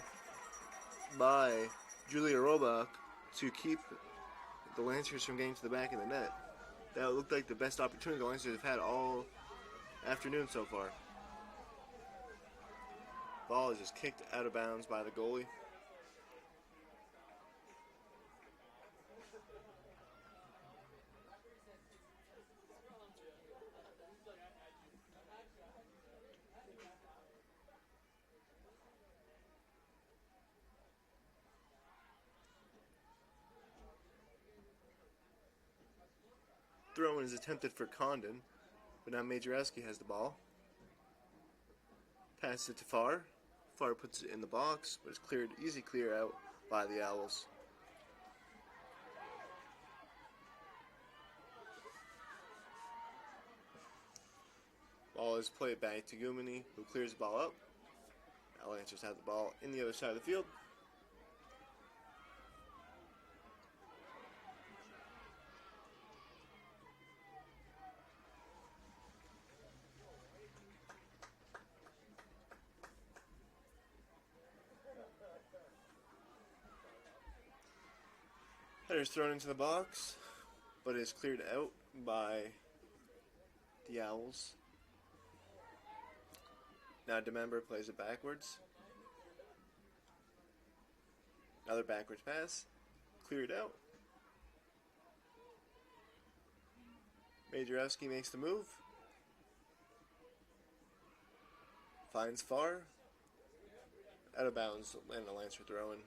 by Julia Robach to keep the Lancers from getting to the back of the net. That looked like the best opportunity the Lancers have had all afternoon so far. Ball is just kicked out of bounds by the goalie. Throw-in is attempted for Condon, but now Majorowski has the ball. Passes it to Farr. Farr puts it in the box, but it's cleared, easy clear out by the Owls. Ball is played back to Gumini, who clears the ball up. Now Lancers have the ball in the other side of the field. Header is thrown into the box, but is cleared out by the Owls. Now DeMember plays it backwards. Another backwards pass. Cleared out. Majorowski makes the move. Finds far. Out of bounds, and a Lancer throw in.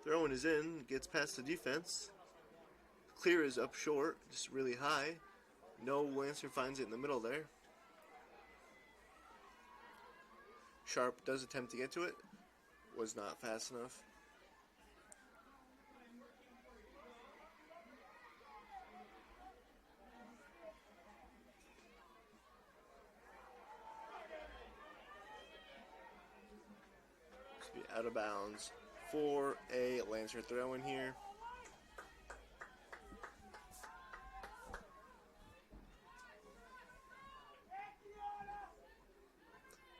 Throw-in is in, gets past the defense. Clear is up short, just really high. No Lancer finds it in the middle there. Sharp does attempt to get to it. Was not fast enough. Be out of bounds for a Lancer throw in here.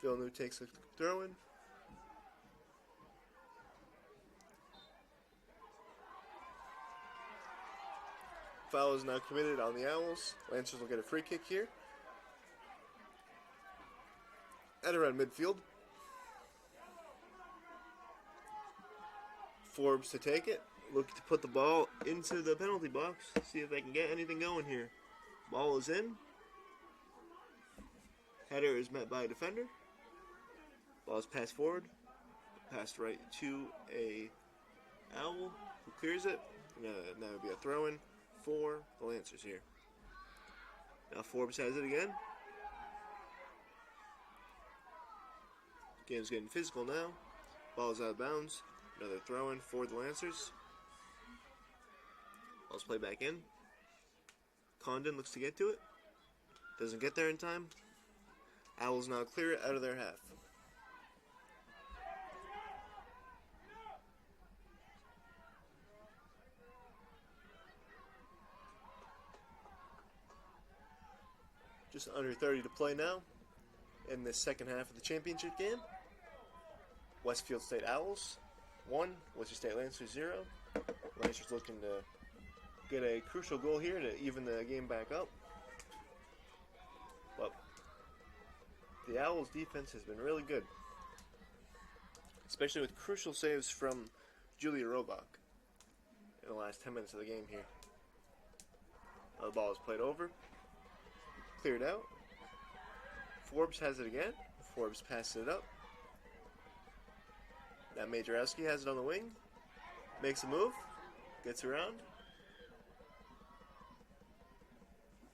Villeneuve takes a throw in. Foul is now committed on the Owls. Lancers will get a free kick here. At around midfield. Forbes to take it. Look to put the ball into the penalty box. See if they can get anything going here. Ball is in. Header is met by a defender. Ball is passed forward. Passed right to a Owl who clears it. That would be a throw-in for the Lancers here. Now Forbes has it again. Game's getting physical now. Ball is out of bounds. Another throw-in for the Lancers. Ball's played back in. Condon looks to get to it. Doesn't get there in time. Owls now clear it out of their half. Just under 30 to play now in the second half of the championship game. Westfield State Owls 1, Worcester State Lancers 0. Lancers looking to get a crucial goal here to even the game back up. But the Owls defense has been really good, especially with crucial saves from Julia Robach in the last 10 minutes of the game here. Now the ball is played over. Cleared out. Forbes has it again. Forbes passes it up. Now Majorowski has it on the wing. Makes a move. Gets around.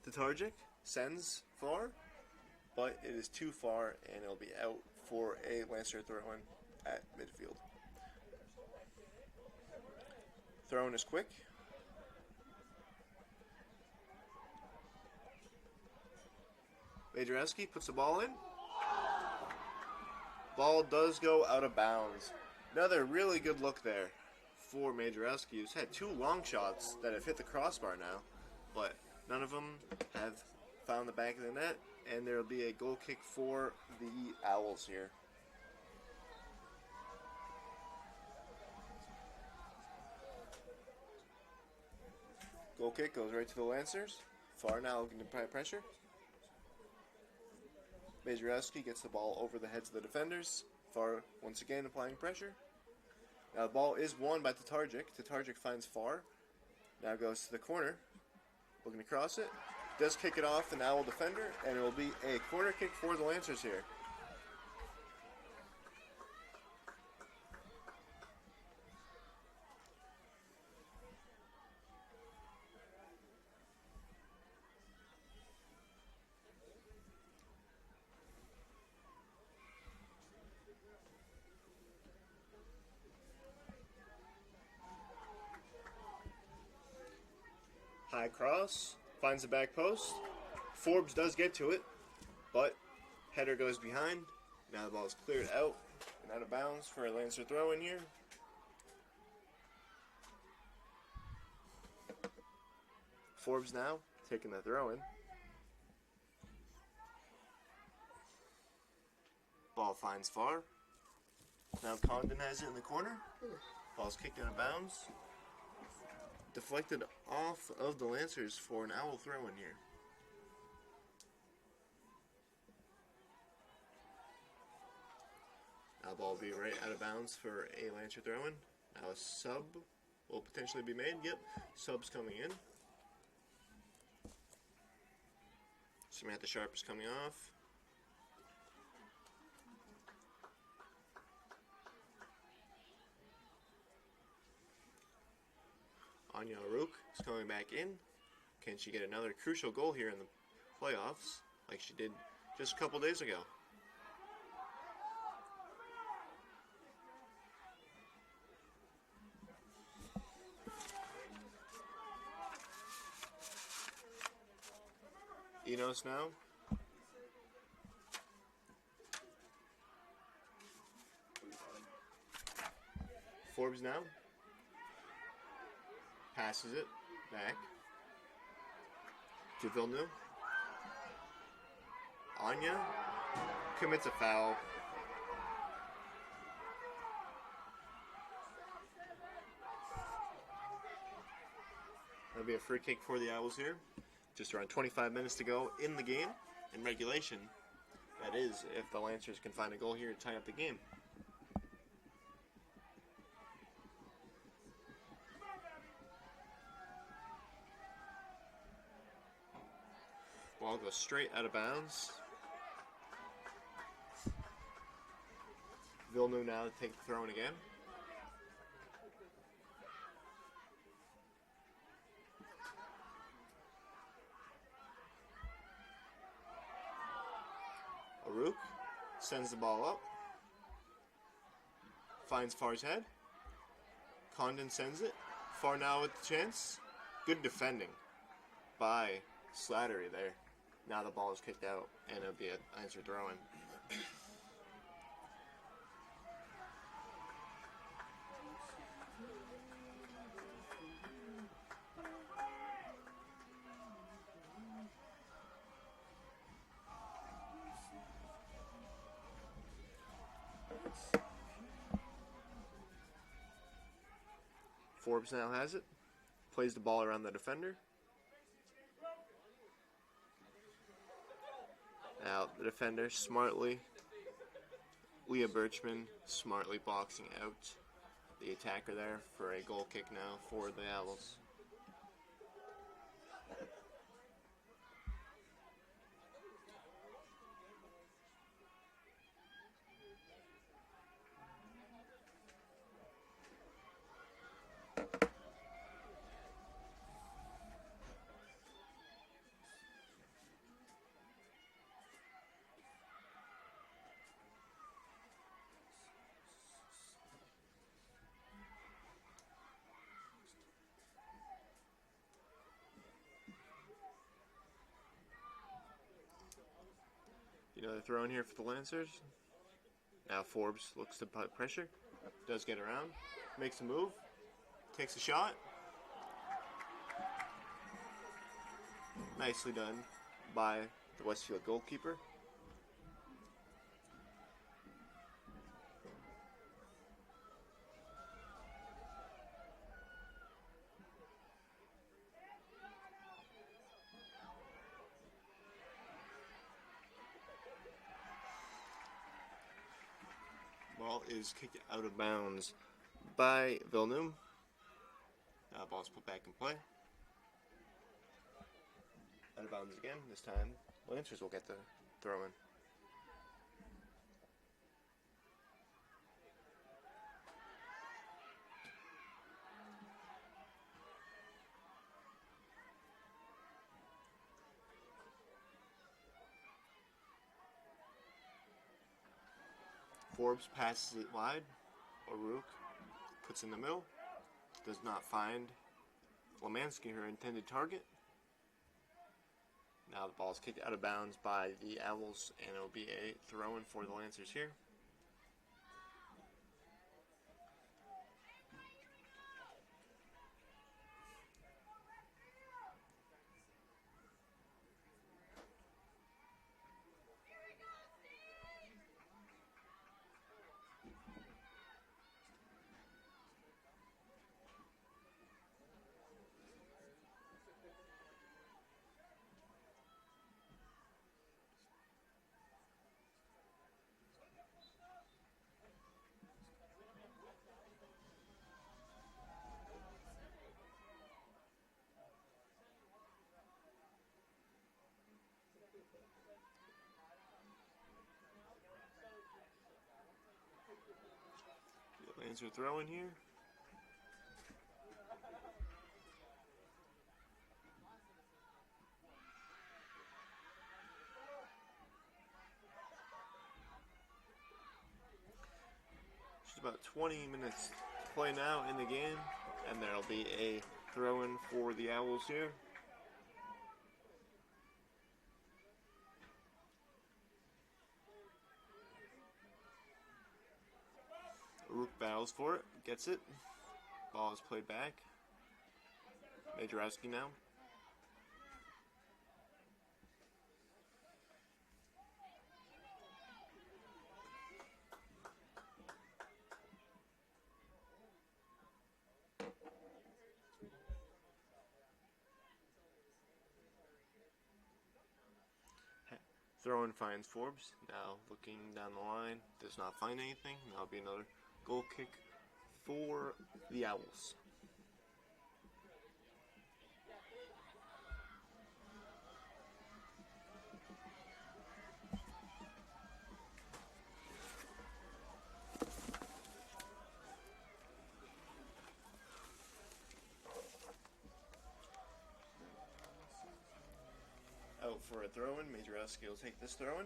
Tatarjic sends far, but it is too far and it'll be out for a Lancer throw-in at midfield. Throw-in is quick. Majorowski puts the ball in. Ball does go out of bounds. Another really good look there for Majorowski, who's had 2 long shots that have hit the crossbar now, but none of them have found the back of the net, and there will be a goal kick for the Owls here. Goal kick goes right to the Lancers. Far now looking to apply pressure. Majorowski gets the ball over the heads of the defenders. Far once again applying pressure. Now the ball is won by Tatarjic. Tatarjic finds Far. Now goes to the corner. Looking to cross it. Does kick it off an Owl defender, and it will be a corner kick for the Lancers here. High cross, finds the back post. Forbes does get to it, but header goes behind. Now the ball is cleared out and out of bounds for a Lancer throw in here. Forbes now taking the throw in. Ball finds far. Now Condon has it in the corner. Ball's kicked out of bounds. Deflected off of the Lancers for an Owl throw-in here. Now ball will be right out of bounds for a Lancer throw-in. Now a sub will potentially be made. Yep, sub's coming in. Samantha Sharp is coming off. Anya Aruk is coming back in. Can she get another crucial goal here in the playoffs like she did just a couple days ago? Enos now. Forbes now. Passes it back to Villeneuve. Anya commits a foul. That'll be a free kick for the Owls here. Just around 25 minutes to go in the game. In regulation, that is, if the Lancers can find a goal here to tie up the game. Ball goes straight out of bounds. Villeneuve now to take the throw-in again. Aruk sends the ball up. Finds Far's head. Condon sends it. Far now with the chance. Good defending by Slattery there. Now the ball is kicked out, and it'll be an answer throw-in. Forbes now has it. Plays the ball around the defender. Now the defender smartly, Leah Birchman smartly boxing out the attacker there for a goal kick now for the Owls. Another throw in here for the Lancers. Now Forbes looks to put pressure. Does get around. Makes a move. Takes a shot. Nicely done by the Westfield goalkeeper. Ball is kicked out of bounds by Villeneuve. Now the ball's put back in play. Out of bounds again. This time, Lancers will get the throw-in. Forbes passes it wide. Aruk puts in the middle. Does not find Lemansky, her intended target. Now the ball is kicked out of bounds by the Owls, and it will be a throw-in for the Lancers here. Lancer throw in here. Just about 20 minutes to play now in the game, and there'll be a throw-in for the Owls here. Rook battles for it, gets it. Ball is played back. Majorowski now. Throw-in finds Forbes. Now looking down the line, does not find anything. That'll be another goal kick for the Owls. Out for a throw-in. Majorowski will take this throw-in.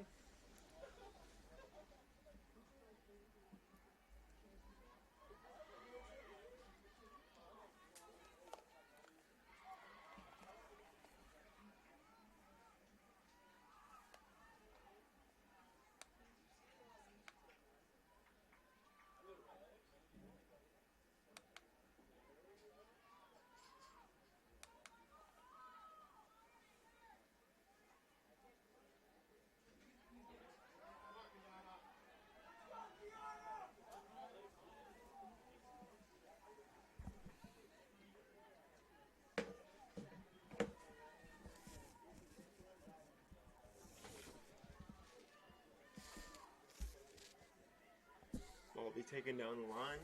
Ball will be taken down the line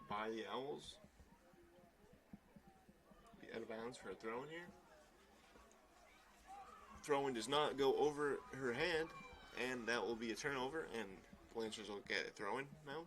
by the Owls. Be out of bounds for a throw-in here. Throw-in does not go over her hand, and that will be a turnover, and the Lancers will get a throw-in now.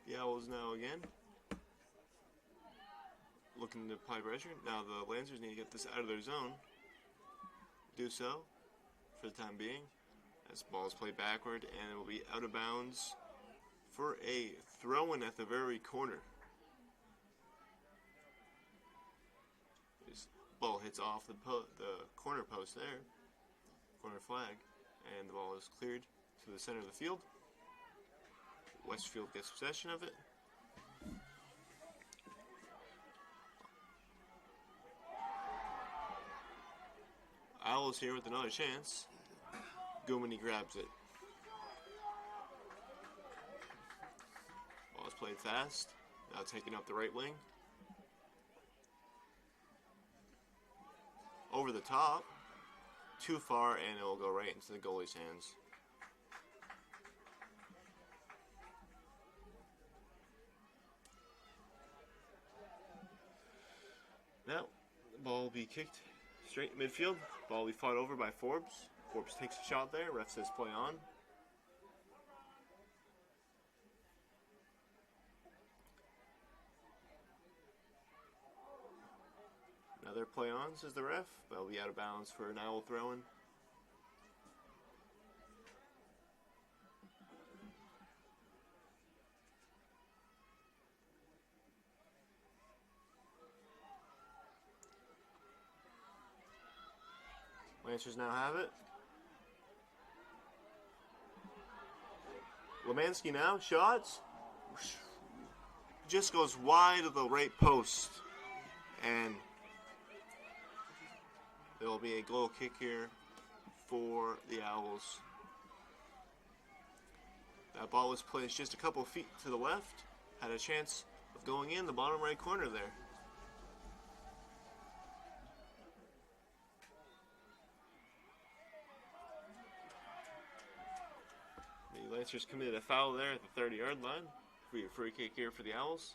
The Owls now again looking to apply pressure. Now the Lancers need to get this out of their zone. Do so for the time being. As the ball is played backward, and it will be out of bounds for a throw-in at the very corner. This ball hits off the corner post there, corner flag, and the ball is cleared to the center of the field. Westfield gets possession of it. Owls here with another chance. Goumany grabs it. Ball is played fast. Now taking up the right wing. Over the top. Too far, and it will go right into the goalie's hands. Now, the ball will be kicked straight midfield. Ball will be fought over by Forbes. Forbes takes a shot there. Ref says play on. Another play on, says the ref. That'll be out of bounds for an Owl throw-in. Lancers now have it. Lemansky now, shots. Just goes wide of the right post. And There will be a goal kick here for the Owls. That ball was placed just a couple feet to the left. Had a chance of going in the bottom right corner there. The Lancers committed a foul there at the 30-yard line. Free kick here for the Owls.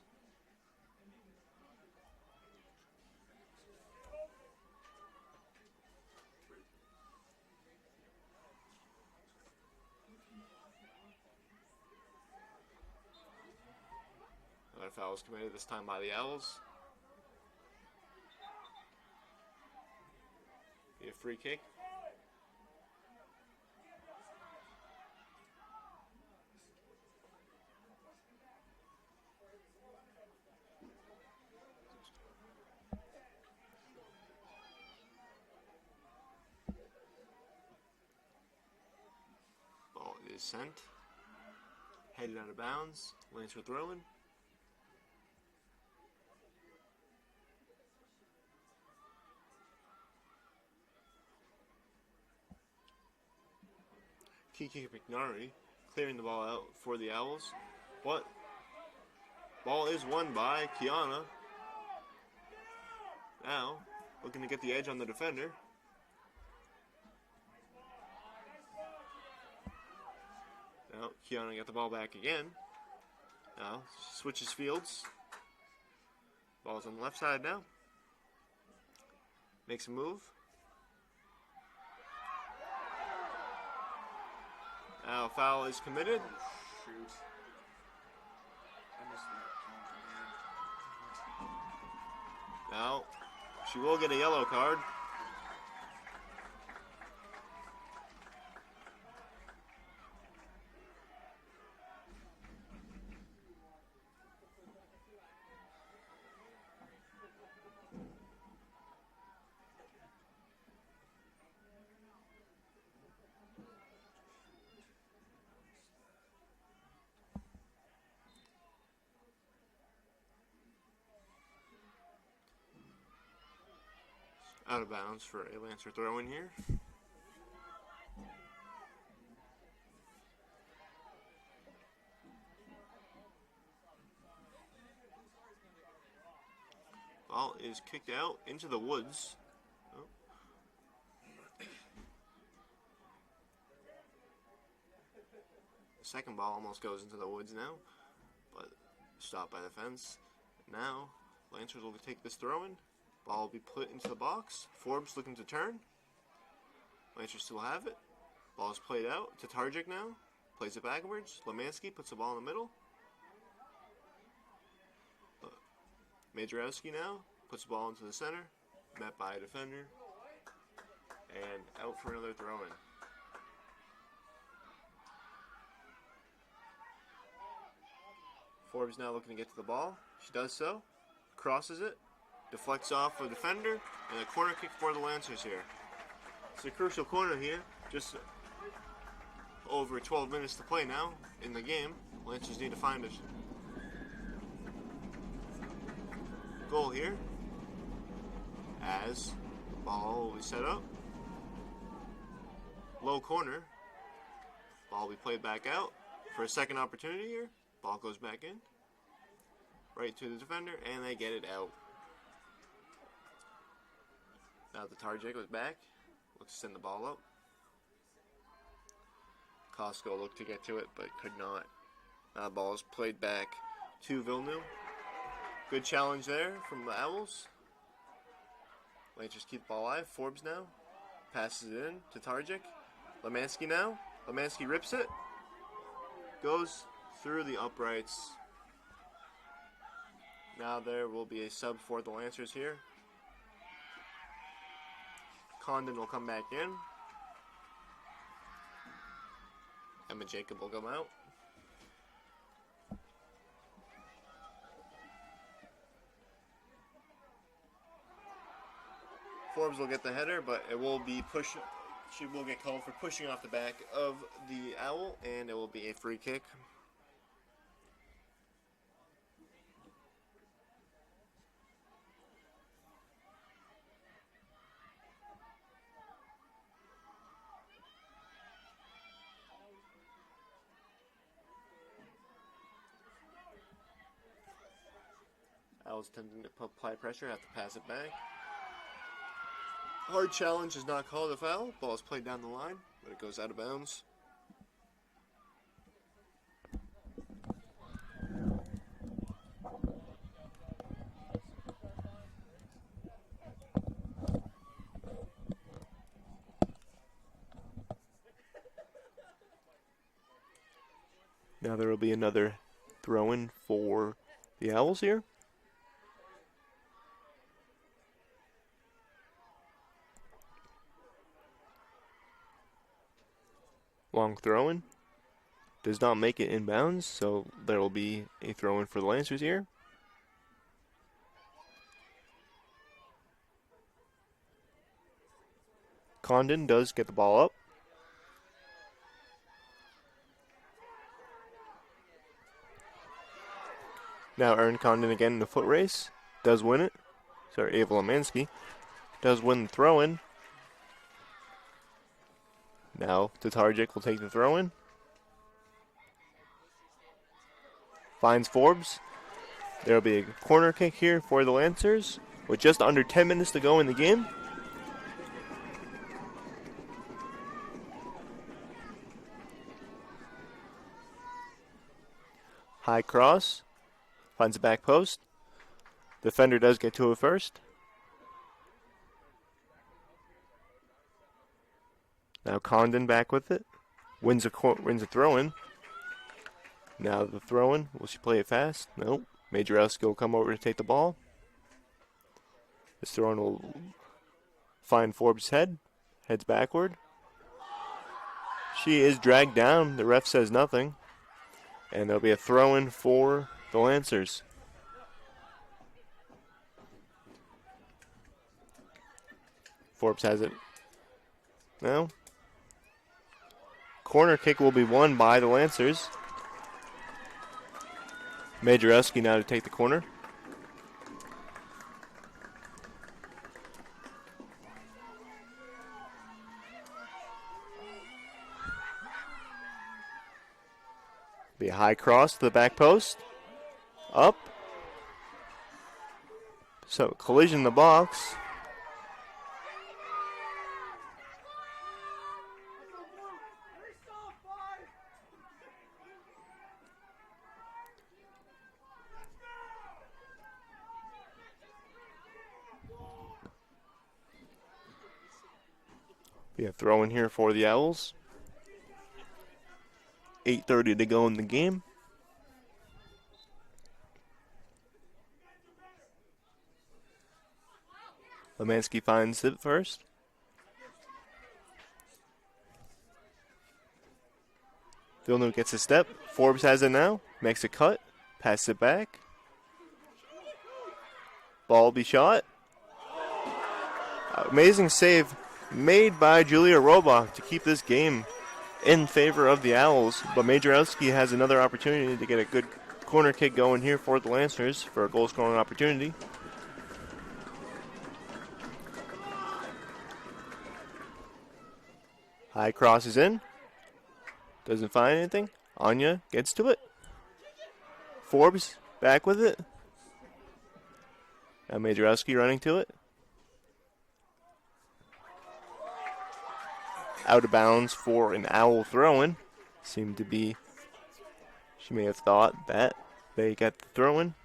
Another foul was committed, this time by the Owls. Be a free kick. Ball is sent. Headed out of bounds. Lancer throwing. Kiki McNary clearing the ball out for the Owls. But ball is won by Kiana. Now, looking to get the edge on the defender. Now, Kiana got the ball back again. Now, switches fields. Ball's on the left side now. Makes a move. Now, foul is committed. Shoot. I missed that. Now, she will get a yellow card. Out of bounds for a Lancer throw in here. Ball is kicked out into the woods. Oh. The second ball almost goes into the woods now, but stopped by the fence. Now, Lancers will take this throw in. Ball will be put into the box. Forbes looking to turn. Lancers still have it. Ball is played out to Targic now. Plays it backwards. Lemansky puts the ball in the middle. Majorowski now puts the ball into the center. Met by a defender. And out for another throw-in. Forbes now looking to get to the ball. She does so. Crosses it. Deflects off a defender, and a corner kick for the Lancers here. It's a crucial corner here. Just over 12 minutes to play now in the game. Lancers need to find a goal here. As the ball will be set up. Low corner. Ball will be played back out for a second opportunity here. Ball goes back in. Right to the defender, and they get it out. Now the Targic was back. Looks to send the ball up. Costco looked to get to it, but could not. Now the ball is played back to Villeneuve. Good challenge there from the Owls. Lancers keep the ball alive. Forbes now passes it in to Targic. Lemansky now. Lemansky rips it. Goes through the uprights. Now there will be a sub for the Lancers here. Condon will come back in. Emma Jacob will come out. Forbes will get the header, but it will be push. She will get called for pushing off the back of the Owl, and it will be a free kick. Owls attempting to apply pressure, have to pass it back. Hard challenge is not called a foul. Ball is played down the line, but it goes out of bounds. Now there will be another throw-in for the Owls here. Long throw-in. Does not make it inbounds, so there will be a throw-in for the Lancers here. Condon does get the ball up. Now Aaron Condon again in the foot race. Does win it. Sorry, Ava Lemansky does win the throw-in. Now Tatarjic will take the throw-in. Finds Forbes. There will be a corner kick here for the Lancers with just under 10 minutes to go in the game. High cross. Finds the back post. Defender does get to it first. Now Condon back with it. Wins a throw-in. Now the throw-in. Will she play it fast? Nope. Majorowski will come over to take the ball. This throw-in will find Forbes' head. Heads backward. She is dragged down. The ref says nothing. And there'll be a throw-in for the Lancers. Forbes has it. No. Corner kick will be won by the Lancers. Majorowski now to take the corner. Be a high cross to the back post. Up. So collision in the box. Be a throw in here for the Owls. 8:30 to go in the game. Lemansky finds it first. Villeneuve gets a step. Forbes has it now. Makes a cut. Passes it back. Ball be shot. Amazing save made by Julia Robach to keep this game in favor of the Owls, but Majorowski has another opportunity to get a good corner kick going here for the Lancers for a goal scoring opportunity. High cross is in. Doesn't find anything. Anya gets to it. Forbes back with it. Now Majorowski running to it. Out of bounds for an Owl throw-in. Seemed to be, she may have thought that they got the throw-in.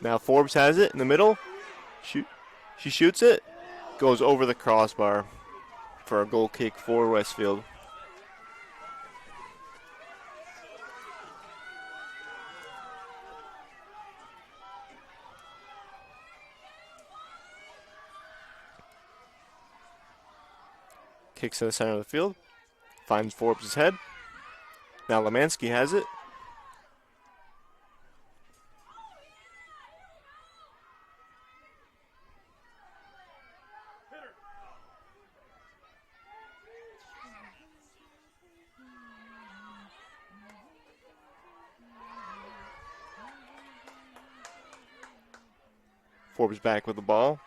Now Forbes has it in the middle. She shoots it. Goes over the crossbar for a goal kick for Westfield. Kicks to the center of the field. Finds Forbes' head. Now Lemansky has it. Forbes back with the ball.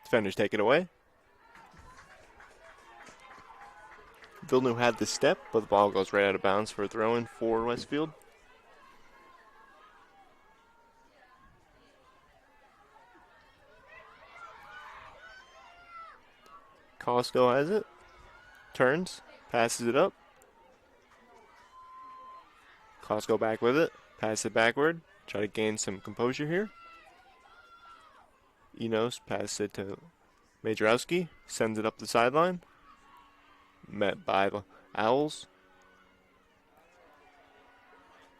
Defenders take it away. Villeneuve had the step, but the ball goes right out of bounds for a throw-in for Westfield. Costco has it. Turns. Passes it up. Costco back with it. Pass it backward. Try to gain some composure here. Enos passes it to Majorowski. Sends it up the sideline. Met by the Owls.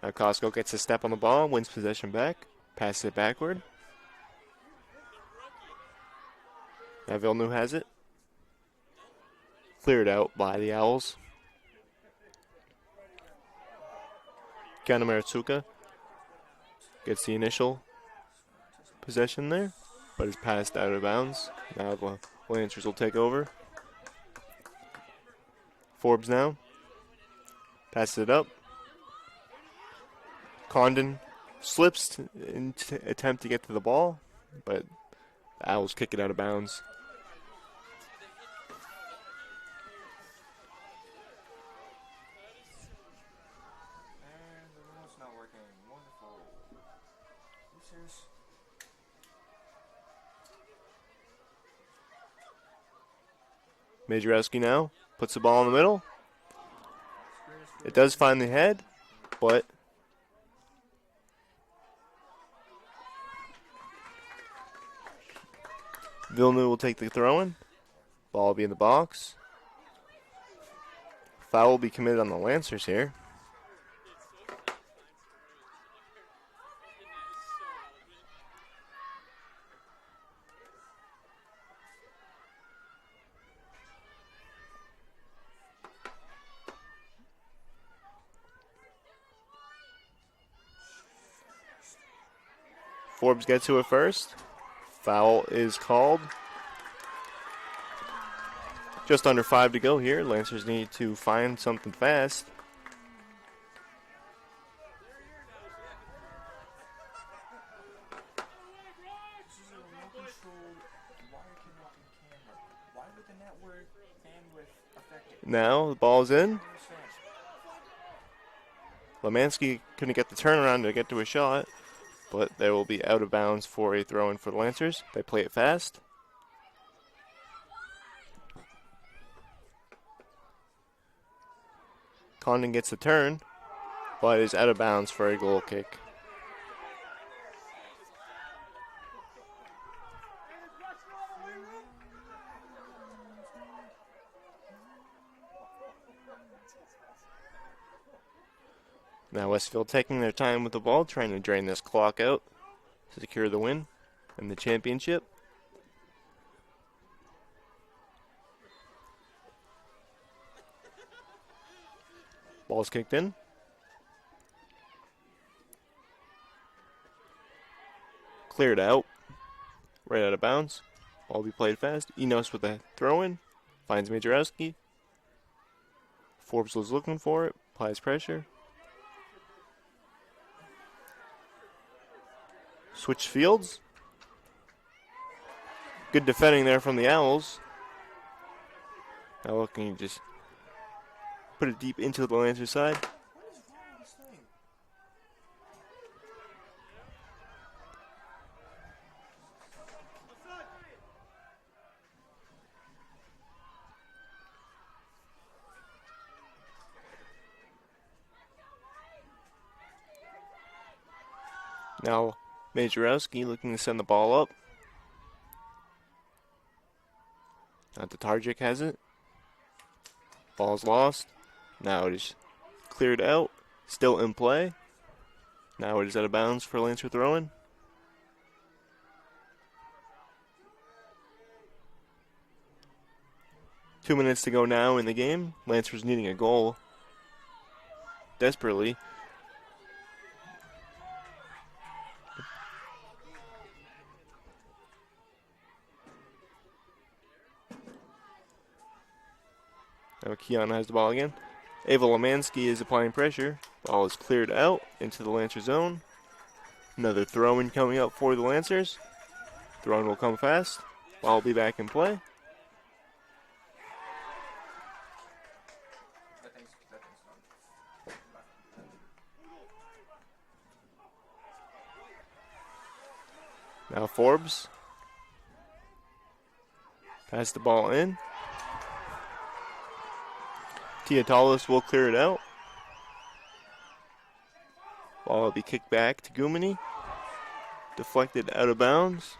Now Costco gets a step on the ball. Wins possession back. Passes it backward. Now Villeneuve has it. Cleared out by the Owls. Kana Maritsuka gets the initial possession there, but is passed out of bounds. Now the Lancers will take over. Forbes now. Passes it up. Condon slips in attempt to get to the ball, but the Owls kick it out of bounds. And the remote's not working. Wonderful. Users. Majorowski now puts the ball in the middle. It does find the head, but Villeneuve will take the throw-in. Ball will be in the box. Foul will be committed on the Lancers here. Forbes gets to it first. Foul is called. Just under 5 to go here. Lancers need to find something fast. This is a remote-controlled wire-connected camera. Why would the network bandwidth affect it? Now the ball's in. I don't understand. Lemansky couldn't get the turnaround to get to a shot, but they will be out of bounds for a throw-in for the Lancers. They play it fast. Condon gets the turn, but is out of bounds for a goal kick. Now Westfield taking their time with the ball, trying to drain this clock out to secure the win and the championship. Ball's kicked in. Cleared out. Right out of bounds. Ball will be played fast. Enos with a throw-in. Finds Majorowski. Forbes was looking for it. Applies pressure. Switch fields. Good defending there from the Owls. Now looking to just put it deep into the Lancers side. What is wrong with this thing? Now Majorowski looking to send the ball up. Now Tatarjic has it. Ball's lost. Now it is cleared out. Still in play. Now it is out of bounds for Lancer throw-in. Two minutes to go now in the game. Lancers needing a goal desperately. Now Keanu has the ball again. Ava Lemansky is applying pressure. Ball is cleared out into the Lancer zone. Another throw-in coming up for the Lancers. Throw-in will come fast. Ball will be back in play. Now Forbes. Pass the ball in. Tiatalis will clear it out. Ball will be kicked back to Gumini. Deflected out of bounds.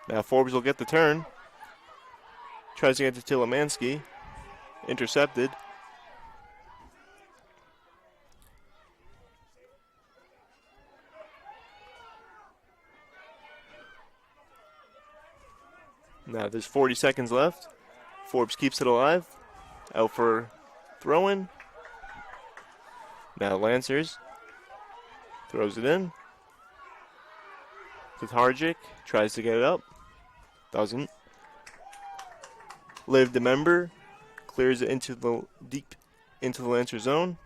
Now Forbes will get the turn. Tries to get to Tilemansky. Intercepted. Now there's 40 seconds left. Forbes keeps it alive. Out for throw-in. Now Lancers throws it in. Tathargic tries to get it up. Doesn't. Liv DeMember clears it into the deep into the Lancer zone.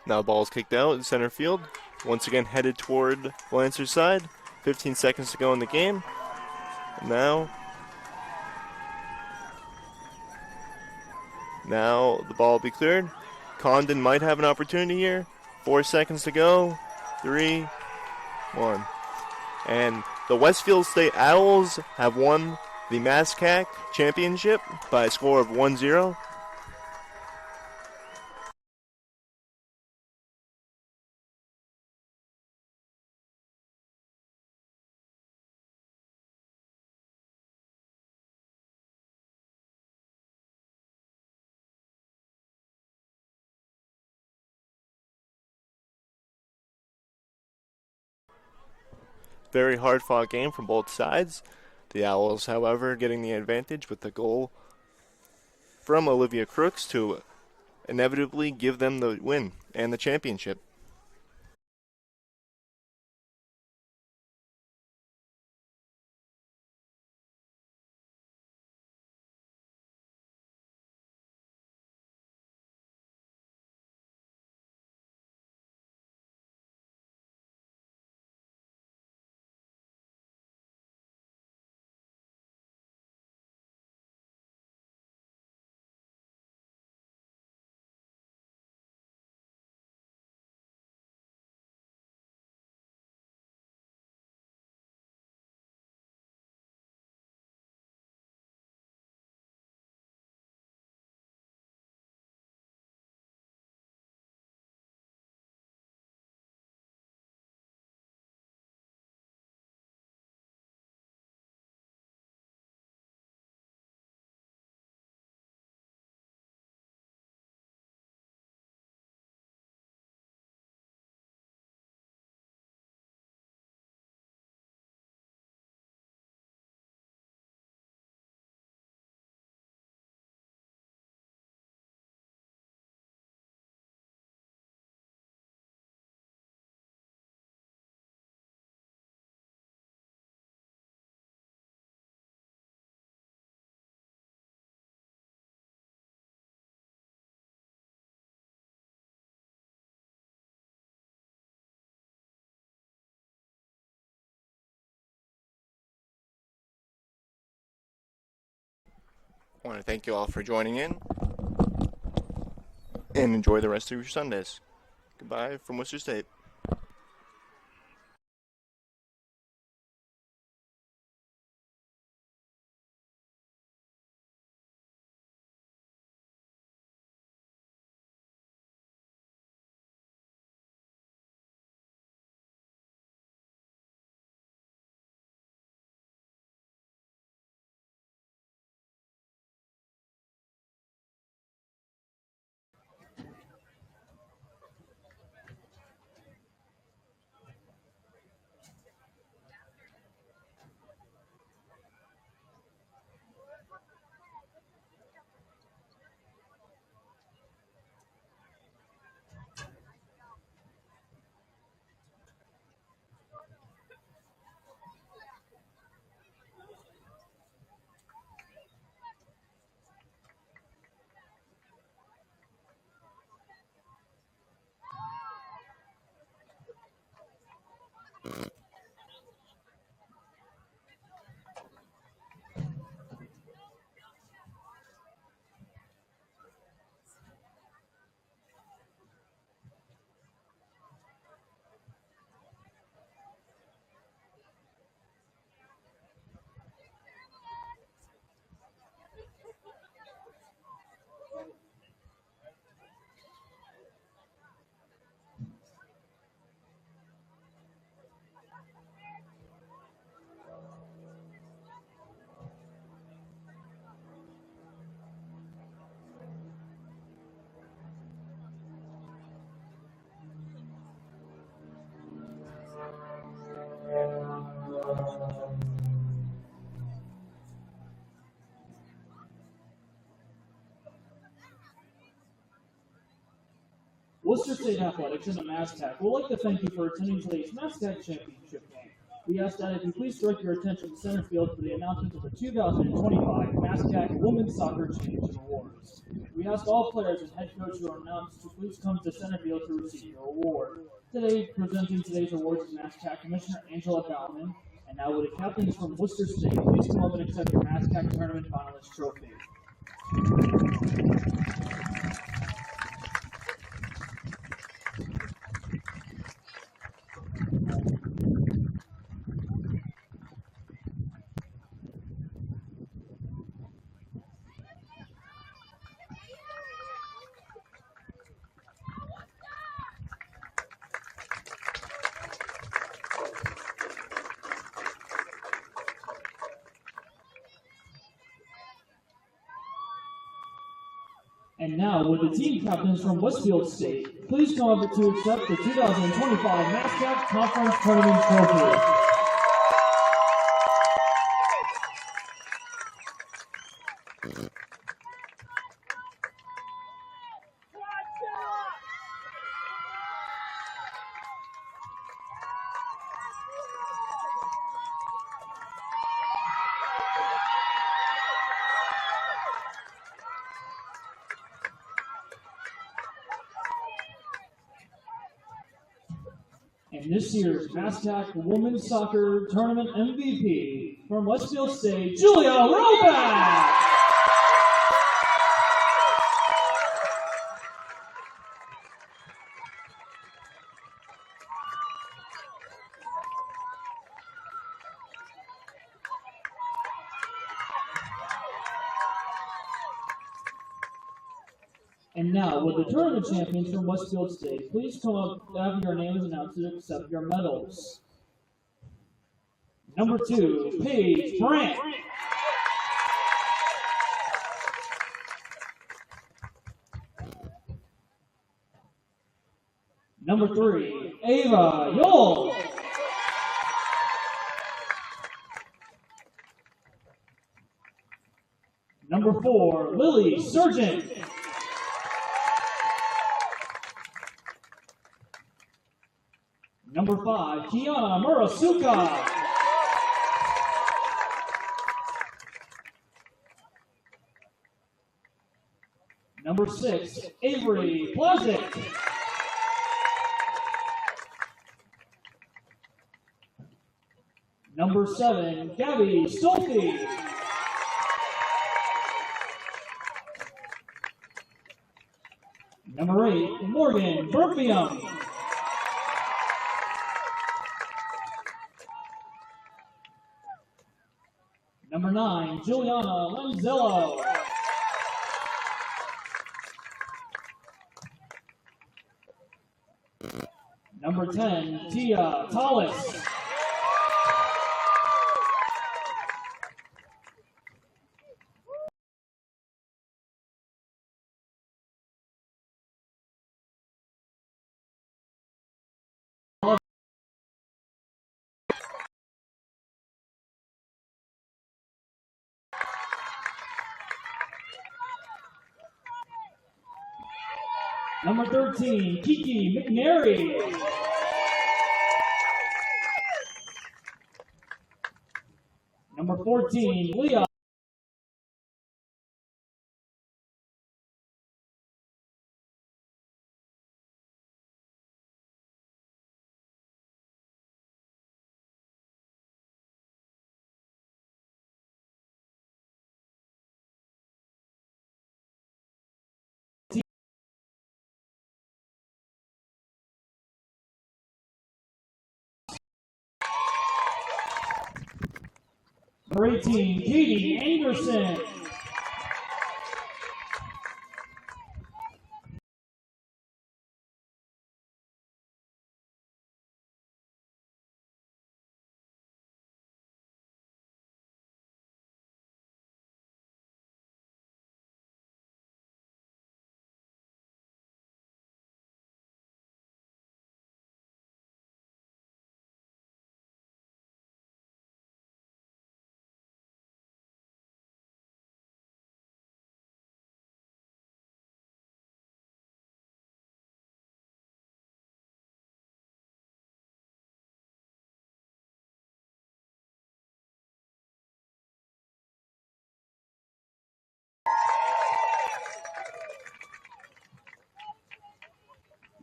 Now the ball is kicked out in center field. Once again headed toward the Lancer's side. 15 seconds to go in the game. Now the ball will be cleared. Condon might have an opportunity here. 4 seconds to go. 3, 1. And the Westfield State Owls have won the MASCAC championship by a score of 1-0. Very hard-fought game from both sides. The Owls, however, getting the advantage with the goal from Olivia Crooks to inevitably give them the win and the championship. I want to thank you all for joining in and enjoy the rest of your Sundays. Goodbye from Worcester State. Worcester State Athletics and the MASCAC would like to thank you for attending today's MASCAC Championship game. We ask that if you please direct your attention to center field for the announcement of the 2025 MASCAC Women's Soccer Championship Awards. We ask all players and head coach who are announced to please come to center field to receive your award. Today, presenting today's awards is MASCAC Commissioner Angela Bauman. And now will the captains from Worcester State please come up and accept your MASCAC Tournament Finalist Trophy. And now, would the team captains from Westfield State please come up to accept the 2025 MASCAC Conference Tournament Trophy. And this year's MASCAC Women's Soccer Tournament MVP from Westfield State, Julia Roback! And now, would the tournament champions from Westfield State please come up, have your names announced and accept your medals. Number 2, Paige Brandt. Number 3, Ava Yole. Number 4, Lily Surgeon. Number 5, Kiana Murasuka. Number 6, Avery Plazic. Number 7, Gabby Stolte. Number 8, Morgan Berfium. Number 9, Juliana Lanzello. Number 10, Tia Tallis. Number 13, Kiki McNary. Number 14, Leah. Number 18, Katie Anderson.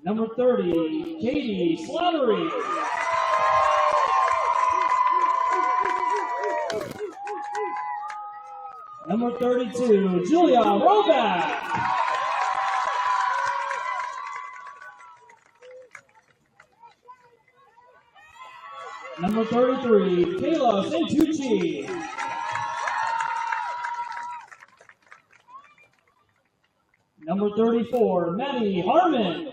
Number 30, Katie Slattery. Number 32, Julia Roback. Number 33, Kayla Santucci. Number 34, Maddie Harmon.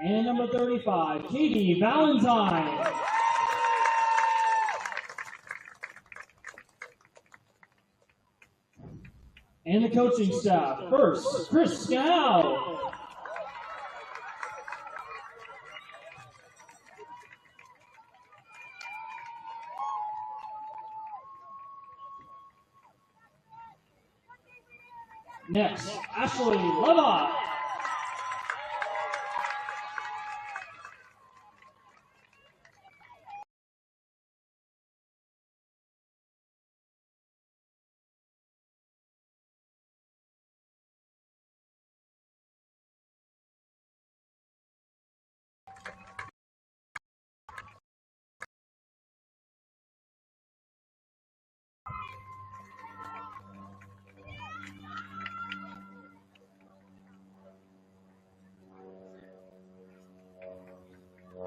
And number 35, Katie Valentine. And the coaching staff. First, Chris Scow. Next, Ashley Leva.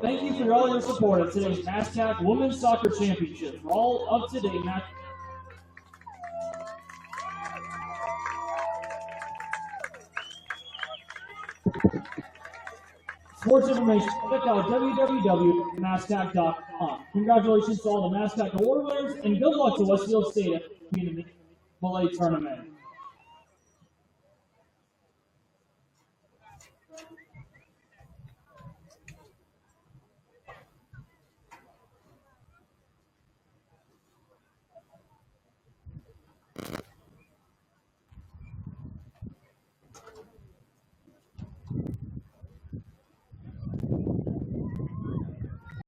Thank you for all your support at today's MASCAC Women's Soccer Championship. For all up-to-date match. Sports information, check out www.mascac.com. Congratulations to all the MASCAC award winners, and good luck to Westfield State in the Volley Tournament.